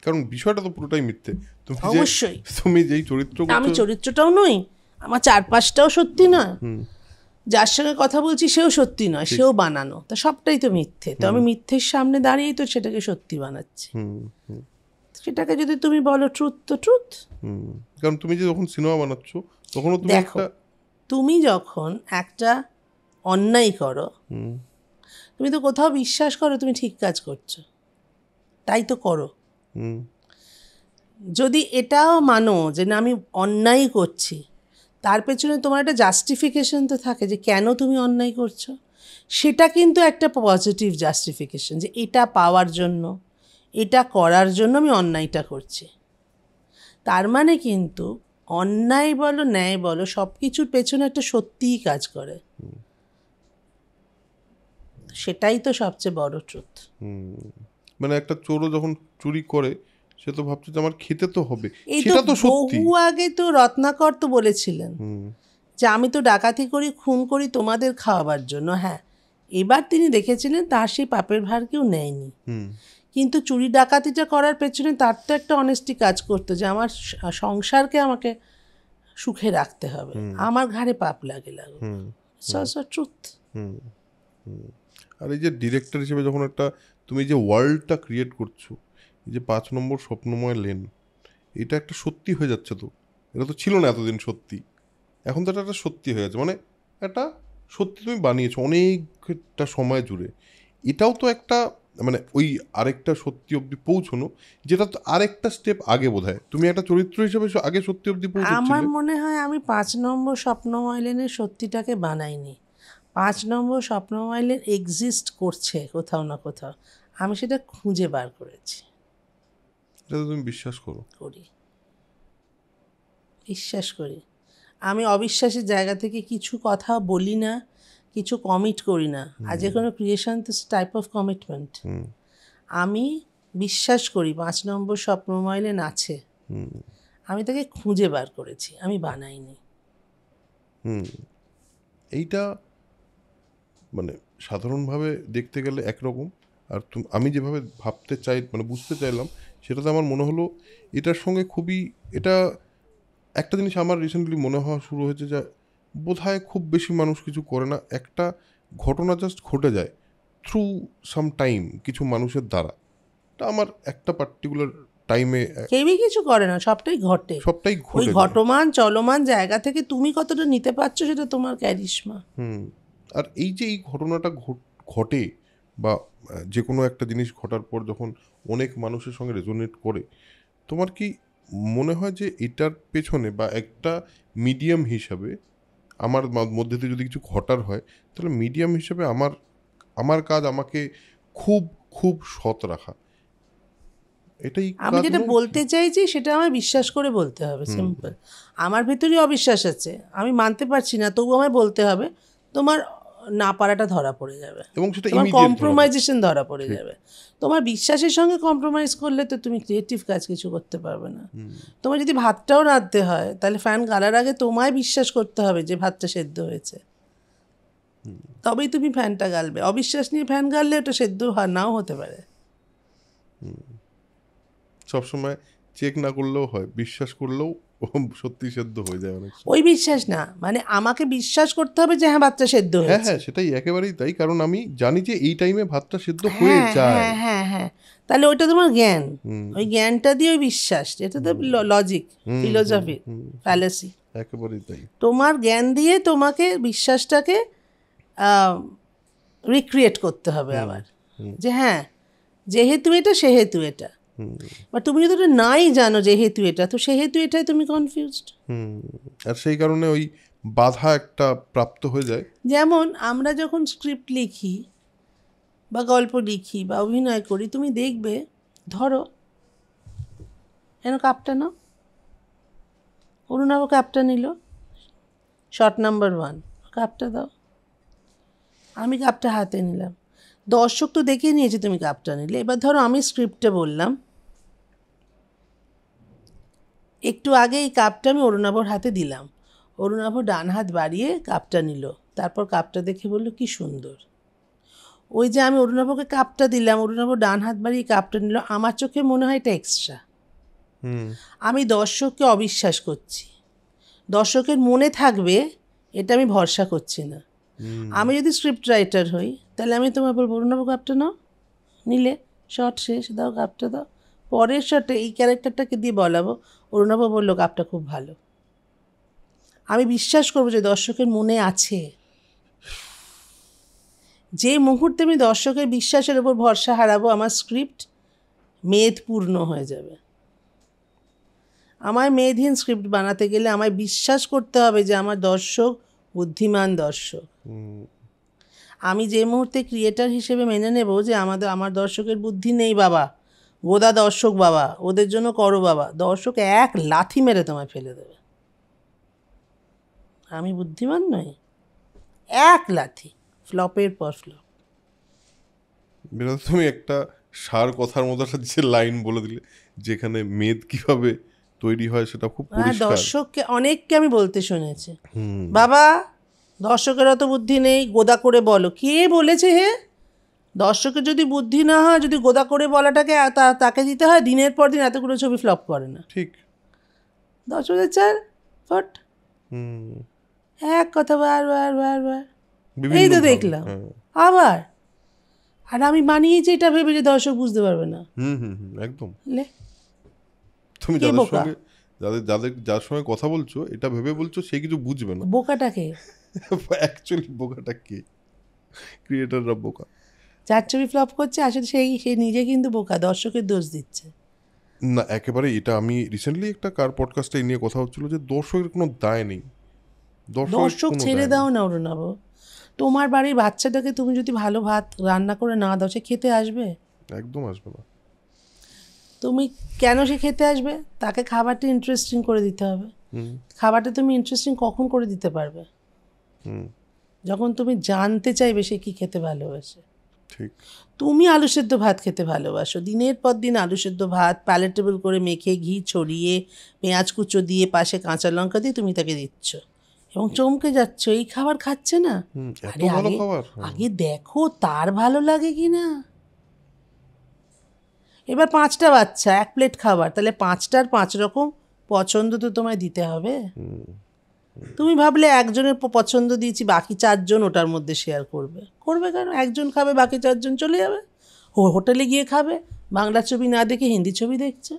কারণ বিষয়টা তো পুরোটাই মিথ্যে। অবশ্যই। তুমি যেই চরিত্র, আমি চরিত্রটাও নই, আমার চারপাশটাও সত্যি নয়, যার সঙ্গে কথা বলছি সেও সত্যি নয়, সেও বানানো। তা সবটাই তো মিথ্যে। তো আমি মিথ্যের সামনে দাঁড়িয়েই তো সেটাকে সত্যি বানাচ্ছি। সেটাকে যদি তুমি বলো ট্রুথ, তো ট্রুথ। কারণ তুমি যে যখন সিনেমা বানাচ্ছ, তখনও তুমি দেখো, তুমি যখন একটা অন্যায় করো, তুমি তো কোথাও বিশ্বাস করো তুমি ঠিক কাজ করছো, তাই তো করো। যদি এটাও মানো যে না, আমি অন্যায় করছি, তার পেছনে তোমার একটা জাস্টিফিকেশন তো থাকে যে কেন তুমি অন্যায় করছো। সেটা কিন্তু একটা পজিটিভ জাস্টিফিকেশন, যে এটা পাওয়ার জন্য, এটা করার জন্য আমি অন্যায়টা করছি। তার মানে কিন্তু অন্যায় বলো ন্যায় বলো, সব কিছুর পেছনে একটা সত্যিই কাজ করে। সেটাই তো সবচেয়ে বড় ট্রুথ। মানে একটা চোরও যখন চুরি করে, সে তো ভাবছে যে আমার খেতে তো হবে, এই সেটা তো সত্যি। বহু আগে তো রত্নাকর তো বলেছিলেন যে আমি তো ডাকাতি করি, খুন করি তোমাদের খাওয়াবার জন্য। হ্যাঁ, এবার তিনি দেখেছিলেন তার সেই পাপের ভার কেউ নেয়নি। কিন্তু চুরি ডাকাতিটা করার পেছনে তার তো একটা অনেস্টি কাজ করতো, যে আমার সংসারকে আমাকে সুখে রাখতে হবে, আমার ঘাড়ে পাপ লাগুক। ট্রুথ। আর এই যে ডিরেক্টর হিসেবে যখন তুমি যে ওয়ার্ল্ডটা ক্রিয়েট করছো, এই যে 5 নম্বর স্বপ্নময় লেন, এটা একটা সত্যি হয়ে যাচ্ছে। তো এটা তো ছিল না এতদিন সত্যি, এখন তো এটা সত্যি হয়ে যাচ্ছে। মানে একটা সত্যি তুমি বানিয়েছো অনেকটা সময় জুড়ে। এটাও তো একটা, মানে ওই আরেকটা সত্যি অবধি পৌঁছানো, যেটা তো আরেকটা স্টেপ আগে বোধহয়। তুমি একটা চরিত্র হিসেবে আগে সত্যি অবধি পৌঁছেছিলে। আমার মনে হয় আমি 5 নম্বর স্বপ্নময় লেনের সত্যিটাকে বানাইনি। 5 নম্বর স্বপ্নময় লেন এক্সিস্ট করছে কোথাও না কোথাও, আমি সেটা খুঁজে বার করেছি। এটা তুমি বিশ্বাস করো? করি, বিশ্বাস করি। আমি অবিশ্বাসের জায়গা থেকে কিছু কথা বলি না, কিছু কমিট করি না। আর যে কোনো ক্রিয়েশন তো টাইপ অফ কমিটমেন্ট। আমি বিশ্বাস করি 5 নম্বর স্বপ্নময় লেন আছে, আমি তাকে খুঁজে বার করেছি, আমি বানাইনি। এইটা মানে সাধারণভাবে দেখতে গেলে একরকম, আর আমি যেভাবে ভাবতে চাই, মানে বুঝতে চাইলাম, সেটাতে আমার মনে হলো এটার সঙ্গে খুবই, এটা একটা জিনিস আমার রিসেন্টলি মনে হওয়া শুরু হয়েছে, যে বোধহয় খুব বেশি মানুষ কিছু করে না। একটা ঘটনা জাস্ট ঘটে যায় থ্রু সাম টাইম কিছু মানুষের দ্বারা, এটা আমার একটা পার্টিকুলার টাইমে কেউই কিছু করে না, সবটাই ঘটে। ওই ঘটমান চলমান জায়গা থেকে তুমি কতটা নিতে পারছো, সেটা তোমার ক্যারিশমা। আর এই যে এই ঘটনাটা ঘটে, বা যে কোনো একটা জিনিস ঘটার পর যখন অনেক মানুষের সঙ্গে রেজোনেট করে, তোমার কি মনে হয় যে এটার পেছনে, বা একটা মিডিয়াম হিসাবে আমার মধ্যে দিয়ে যদি কিছু ঘটার হয়, তাহলে মিডিয়াম হিসাবে আমার কাজ আমাকে খুব খুব সৎ রাখা, এটাই আমি যেটা বলতে চাইছি সেটা আমায় বিশ্বাস করে বলতে হবে, সিম্পল। আমার ভেতরেই অবিশ্বাস আছে, আমি মানতে পারছি না, তবু আমায় বলতে হবে। তোমার না পারাটা ধরা পড়ে যাবে, এবং সেটা তোমার কম্প্রোমাইজেশন ধরা পড়ে যাবে। তোমার বিশ্বাসের সঙ্গে কম্প্রোমাইজ করলে তো তুমি ক্রিয়েটিভ কাজ কিছু করতে পারবে না। তোমার যদি ভাতটাও রাঁধতে হয়, তাহলে ফ্যান গালার আগে তোমায় বিশ্বাস করতে হবে যে ভাতটা সেদ্ধ হয়েছে। তবেই তুমি ফ্যানটা গালবে। অবিশ্বাস নিয়ে ফ্যান গাললে ওটা সেদ্ধ নাও হতে পারে। সবসময় চেক না করলেও হয়, বিশ্বাস করলেও সত্যি সেদ্ধ হয়ে যায় অনেক সময়। ওই বিশ্বাস না, মানে আমাকে বিশ্বাস করতে হবে যে হ্যাঁ ভাতটা সেদ্ধ হ্যাঁ হয়েছে। হ্যাঁ, সেটাই একেবারেই তাই, কারণ আমি জানি যে এই টাইমে ভাতটা সেদ্ধ হয়ে হ্যাঁ যায়। হ্যাঁ হ্যাঁ হ্যাঁ, তাহলে ওইটা তোমার জ্ঞান। ওই জ্ঞানটা দিয়ে ওই বিশ্বাস, এটা তো লজিক, ফিলোসফি, ফ্যালাসি। একেবারেই তাই। তোমার জ্ঞান দিয়ে তোমাকে বিশ্বাসটাকে রিক্রিয়েট করতে হবে আবার, যে হ্যাঁ যেহেতু এটা সেহেতু এটা। বা তুমি যদি ওটা নাই জানো যেহেতু এটা, তো সেহেতু এটাই তুমি কনফিউজড। আর সেই কারণে ওই বাধা একটা প্রাপ্ত হয়ে যায়। যেমন আমরা যখন স্ক্রিপ্ট লিখি বা গল্প লিখি বা অভিনয় করি, তুমি দেখবে, ধরো কেন কাপটা নাও, অরুণাভ কাপটা নিল, শট নাম্বার 1, কাপটা দাও। আমি কাপটা হাতে নিলাম, দর্শক তো দেখে নিয়েছে তুমি কাপটা নিলে। এবার ধরো আমি স্ক্রিপ্টে বললাম, একটু আগে এই কাপটা আমি অরুণাভর হাতে দিলাম, অরুণাভ ডান হাত বাড়িয়ে কাপটা নিল, তারপর কাপটা দেখে বললো কি সুন্দর। ওই যে আমি অরুণাভকে কাপটা দিলাম, অরুণাভ ডান হাত বাড়িয়ে কাপটা নিল, আমার চোখে মনে হয় এটা এক্সট্রা। আমি দর্শককে অবিশ্বাস করছি, দর্শকের মনে থাকবে এটা আমি ভরসা করছি না। আমি যদি স্ক্রিপ্ট রাইটার হই, তাহলে আমি তোমার বলবো অরুণাভ কাপটা নাও, নিলে, শট শেষ, দাও কাপটা দাও। পরের শটে এই ক্যারেক্টারটাকে দিয়ে বলাবো অরুণাভ বললো কাপটা খুব ভালো। আমি বিশ্বাস করবো যে দর্শকের মনে আছে। যে মুহূর্তে আমি দর্শকের বিশ্বাসের উপর ভরসা হারাবো, আমার স্ক্রিপ্ট মেদপূর্ণ হয়ে যাবে। আমায় মেদহীন স্ক্রিপ্ট বানাতে গেলে আমায় বিশ্বাস করতে হবে যে আমার দর্শক বুদ্ধিমান দর্শক। আমি যে মুহূর্তে ক্রিয়েটার হিসেবে মেনে নেব যে আমার দর্শকের বুদ্ধি নেই বাবা, গোদা দর্শক বাবা, ওদের জন্য করো বাবা, দর্শক এক লাথি মেরে তোমায় ফেলে দেবে। আমি বুদ্ধিমান নই, এক লাথি, ফ্লপের পর ফ্লপ। বিরাট, তুমি একটা সার কথার মতো একটা যে লাইন বলে দিলে, যেখানে মেদ কিভাবে তৈরি হয় সেটা খুব পরিষ্কার। দর্শককে অনেককে আমি বলতে শুনেছি, বাবা দর্শকের অত বুদ্ধি নেই, গোদা করে বলো। কে বলেছে হে? দর্শকের যদি বুদ্ধি না হয়, যদি গোদা করে বলাটাকে তাকে দিতে হয়, দিনের পর দিন এতগুলো ছবি ফ্লপ করে না। ঠিক। দর্শকের চার ফট, এক কথা বার বার বার বার, এই তো দেখলাম আবার। আর আমি বানিয়েছি এটা ভেবে যে দর্শক বুঝতে পারবে না। একদম। লে তুমি যার সঙ্গে কথা বলছো এটা ভেবে বলছো সে কিছু বুঝবে না। বোকাটাকে অ্যাকচুয়ালি বোকাটা কে? ক্রিয়েটাররা বোকা। চার ছবি ফ্লপ করছে, আসলে সে নিজে কিন্তু বোকা, দর্শকের দোষ দিচ্ছে না, একেবারে। এটা আমি রিসেন্টলি একটা কার পডকাস্টে নিয়ে কথা হচ্ছিল যে দর্শকের কোনো দায় নেই। দর্শক ছেড়ে দাও না অরুণাভ, তোমার বাড়ির বাচ্চাটাকে তুমি যদি ভালো ভাত রান্না করে না দাও, সে খেতে আসবে? একদম আসবে না। তুমি কেন সে খেতে আসবে? তাকে খাবারটা ইন্টারেস্টিং করে দিতে হবে। খাবারটা তুমি ইন্টারেস্টিং কখন করে দিতে পারবে? যখন তুমি জানতে চাইবে সে কি খেতে ভালোবাসে। ঠিক। তুমি আলু সেদ্ধ ভাত খেতে ভালোবাসো, দিনের পর দিন আলু সেদ্ধ ভাত প্যালেটেবল করে মেখে ঘি ছড়িয়ে পেঁয়াজ কুচো দিয়ে পাশে কাঁচা লঙ্কা দিয়ে তুমি তাকে দিচ্ছ এবং চমকে যাচ্ছ এই খাবার খাচ্ছে না। আরে আগে দেখো তার ভালো লাগে কি না। এবার 5টা বাচ্চা, 1 প্লেট খাবার, তাহলে 5টার 5 রকম পছন্দ তো তোমায় দিতে হবে। তুমি ভাবলে একজনের পছন্দ দিয়েছি, বাকি 4 জন ওটার মধ্যে শেয়ার করবে কেন? একজন খাবে, বাকি 4 জন চলে যাবে হোটেলে গিয়ে খাবে, বাংলা ছবি না দেখে হিন্দি ছবি দেখছে।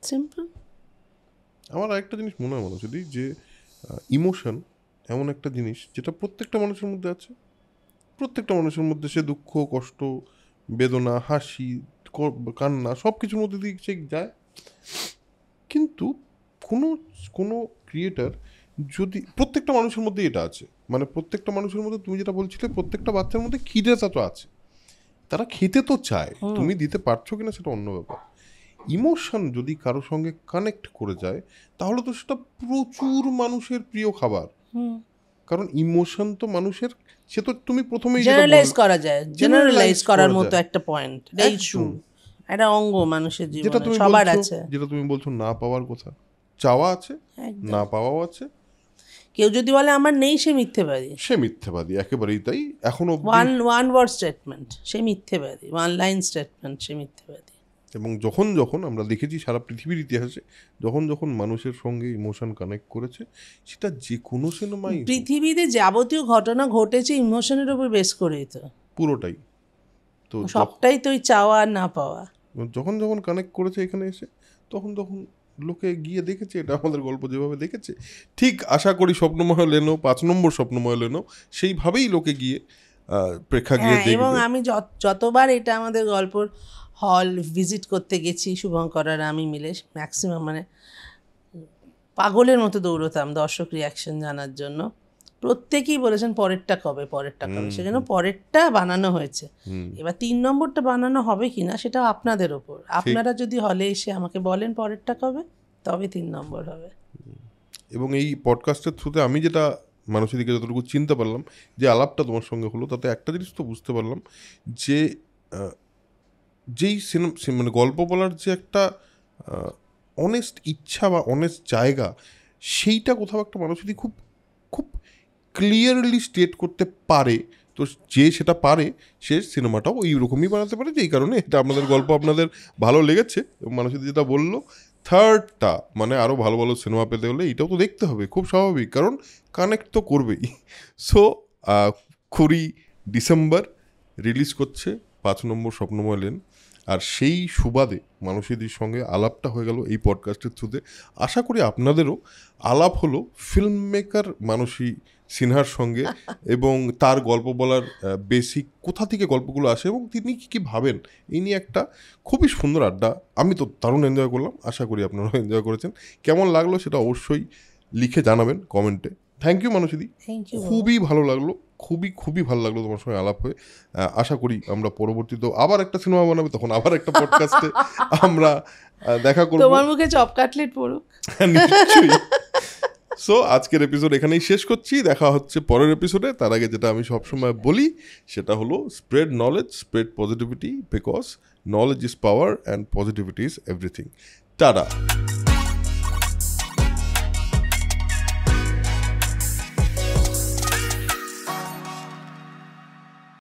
সিম্পল। আমার আরেকটা জিনিস মনে হয় যদি যে ইমোশন এমন একটা জিনিস যেটা প্রত্যেকটা মানুষের মধ্যে আছে। প্রত্যেকটা মানুষের মধ্যে সে দুঃখ, কষ্ট, বেদনা, হাসি, কান্না সব কিছুর মধ্যে দিয়ে সে যায়। কিন্তু কোনো ক্রিয়েটার যদি, প্রত্যেকটা মানুষের মধ্যে এটা আছে, মানে প্রত্যেকটা মানুষের মধ্যে তুমি যেটা বলছিলে, প্রত্যেকটা বাচ্চার মধ্যে খিদেটা তো আছে, তারা খেতে তো চায়, তুমি দিতে পারছো কিনা সেটা অন্য ব্যাপার। ইমোশন যদি কারোর সঙ্গে কানেক্ট করে যায় তাহলে তো সেটা প্রচুর মানুষের প্রিয় খাবার। কারণ ইমোশন তো মানুষের, সে তো তুমি প্রথমেই জেনারেলাইজ করা যায়, জেনারেলাইজ করার মতো একটা পয়েন্ট, একটা অঙ্গ মানুষের জীবনে সবার আছে। যেটা তুমি বলছো না পাওয়ার কথা, চাওয়া আছে, না পাওয়াও আছে। কেউ যদি বলে আমার নেই, সে মিথ্যেবাদী। সে মিথ্যেবাদী, একেবারেই তাই। এখনো ওয়ান ওয়ার্ড স্টেটমেন্ট, সে মিথ্যেবাদী। ওয়ান লাইন স্টেটমেন্ট, সে মিথ্যেবাদী। এবং যখন আমরা দেখেছি সারা পৃথিবীর ইতিহাসে যখন মানুষের সঙ্গে ইমোশন কানেক্ট করেছে, সেটা যে কোনো সিনেমাই, পৃথিবীতে যাবতীয় ঘটনা ঘটেছে ইমোশনের উপর বেস করেই তো, পুরোটাই তো। সবটাই তো ওই চাওয়া আর না পাওয়া। যখন কানেক্ট করেছে এখানে এসে, তখন লোকে গিয়ে দেখেছে এটা আমাদের গল্প যেভাবে দেখেছে, ঠিক আশা করি স্বপ্নমহল এনো, 5 নম্বর স্বপ্নমহল এনো, সেইভাবেই লোকে গিয়ে প্রেক্ষাগৃহে দেখবে। এবং আমি যতবার এটা আমাদের গল্পর হল ভিজিট করতে গেছি শুভঙ্কর আর আমি মিলে, ম্যাক্সিমাম মানে পাগলের মতো দৌড়তাম দর্শক রিয়াকশন জানার জন্য। প্রত্যেকেই বলেছেন পরেরটা কবে, পরেরটা কবে। সেজন্য পরেরটা বানানো হয়েছে। এবার 3 নম্বরটা বানানো হবে কিনা সেটা আপনাদের ওপর। আপনারা যদি হলে এসে আমাকে বলেন পরেরটা কবে, তবে 3 নম্বর হবে। এবং এই পডকাস্টের থ্রুতে আমি যেটা মানুষের দিকে যতটুকু চিনতে পারলাম, যে আলাপটা তোমার সঙ্গে হলো, তাতে একটা জিনিস তো বুঝতে পারলাম যে যেই মানে গল্প বলার যে একটা অনেস্ট ইচ্ছা বা অনেস্ট জায়গা, সেইটা কোথাও একটা মানুষ যদি খুব খুব ক্লিয়ারলি স্টেট করতে পারে, তো যে সেটা পারে সে সিনেমাটাও ওই রকমই বানাতে পারে। যেই কারণে এটা আপনাদের গল্প আপনাদের ভালো লেগেছে। এবং মানুষ যেটা বললো, থার্ডটা মানে আরও ভালো ভালো সিনেমা পেতে হলে এটাও তো দেখতে হবে, খুব স্বাভাবিক, কারণ কানেক্ট তো করবেই। সো 20 ডিসেম্বর রিলিজ করছে 5 নম্বর স্বপ্নময় লেন। আর সেই সুবাদে মানুষেদের সঙ্গে আলাপটা হয়ে গেল এই পডকাস্টের থ্রুতে। আশা করি আপনাদেরও আলাপ হলো ফিল্ম মেকার মানসী সিনহার সঙ্গে, এবং তার গল্প বলার বেসিক কোথা থেকে গল্পগুলো আসে এবং তিনি কী ভাবেন, এই নিয়ে একটা খুবই সুন্দর আড্ডা। আমি তো দারুণ এনজয় করলাম, আশা করি আপনারাও এনজয় করেছেন। কেমন লাগলো সেটা অবশ্যই লিখে জানাবেন কমেন্টে। থ্যাংক ইউ মানুষদি, খুবই ভালো লাগলো, খুবই ভালো লাগলো তোমার সঙ্গে আলাপ হয়ে। আশা করি আমরা পরবর্তীতে আবার একটা সিনেমা বানাবে, তখন আবার একটা পডকাস্টে আমরা দেখা করব। তোমার মুখে চপ কাটলেট পড়ুক। নিশ্চয়ই। সো আজকের এপিসোড এখানেই শেষ করছি, দেখা হচ্ছে পরের এপিসোডে। তার আগে যেটা আমি সবসময় বলি সেটা হলো spread knowledge, spread positivity, because knowledge is power and positivity is everything. Tata.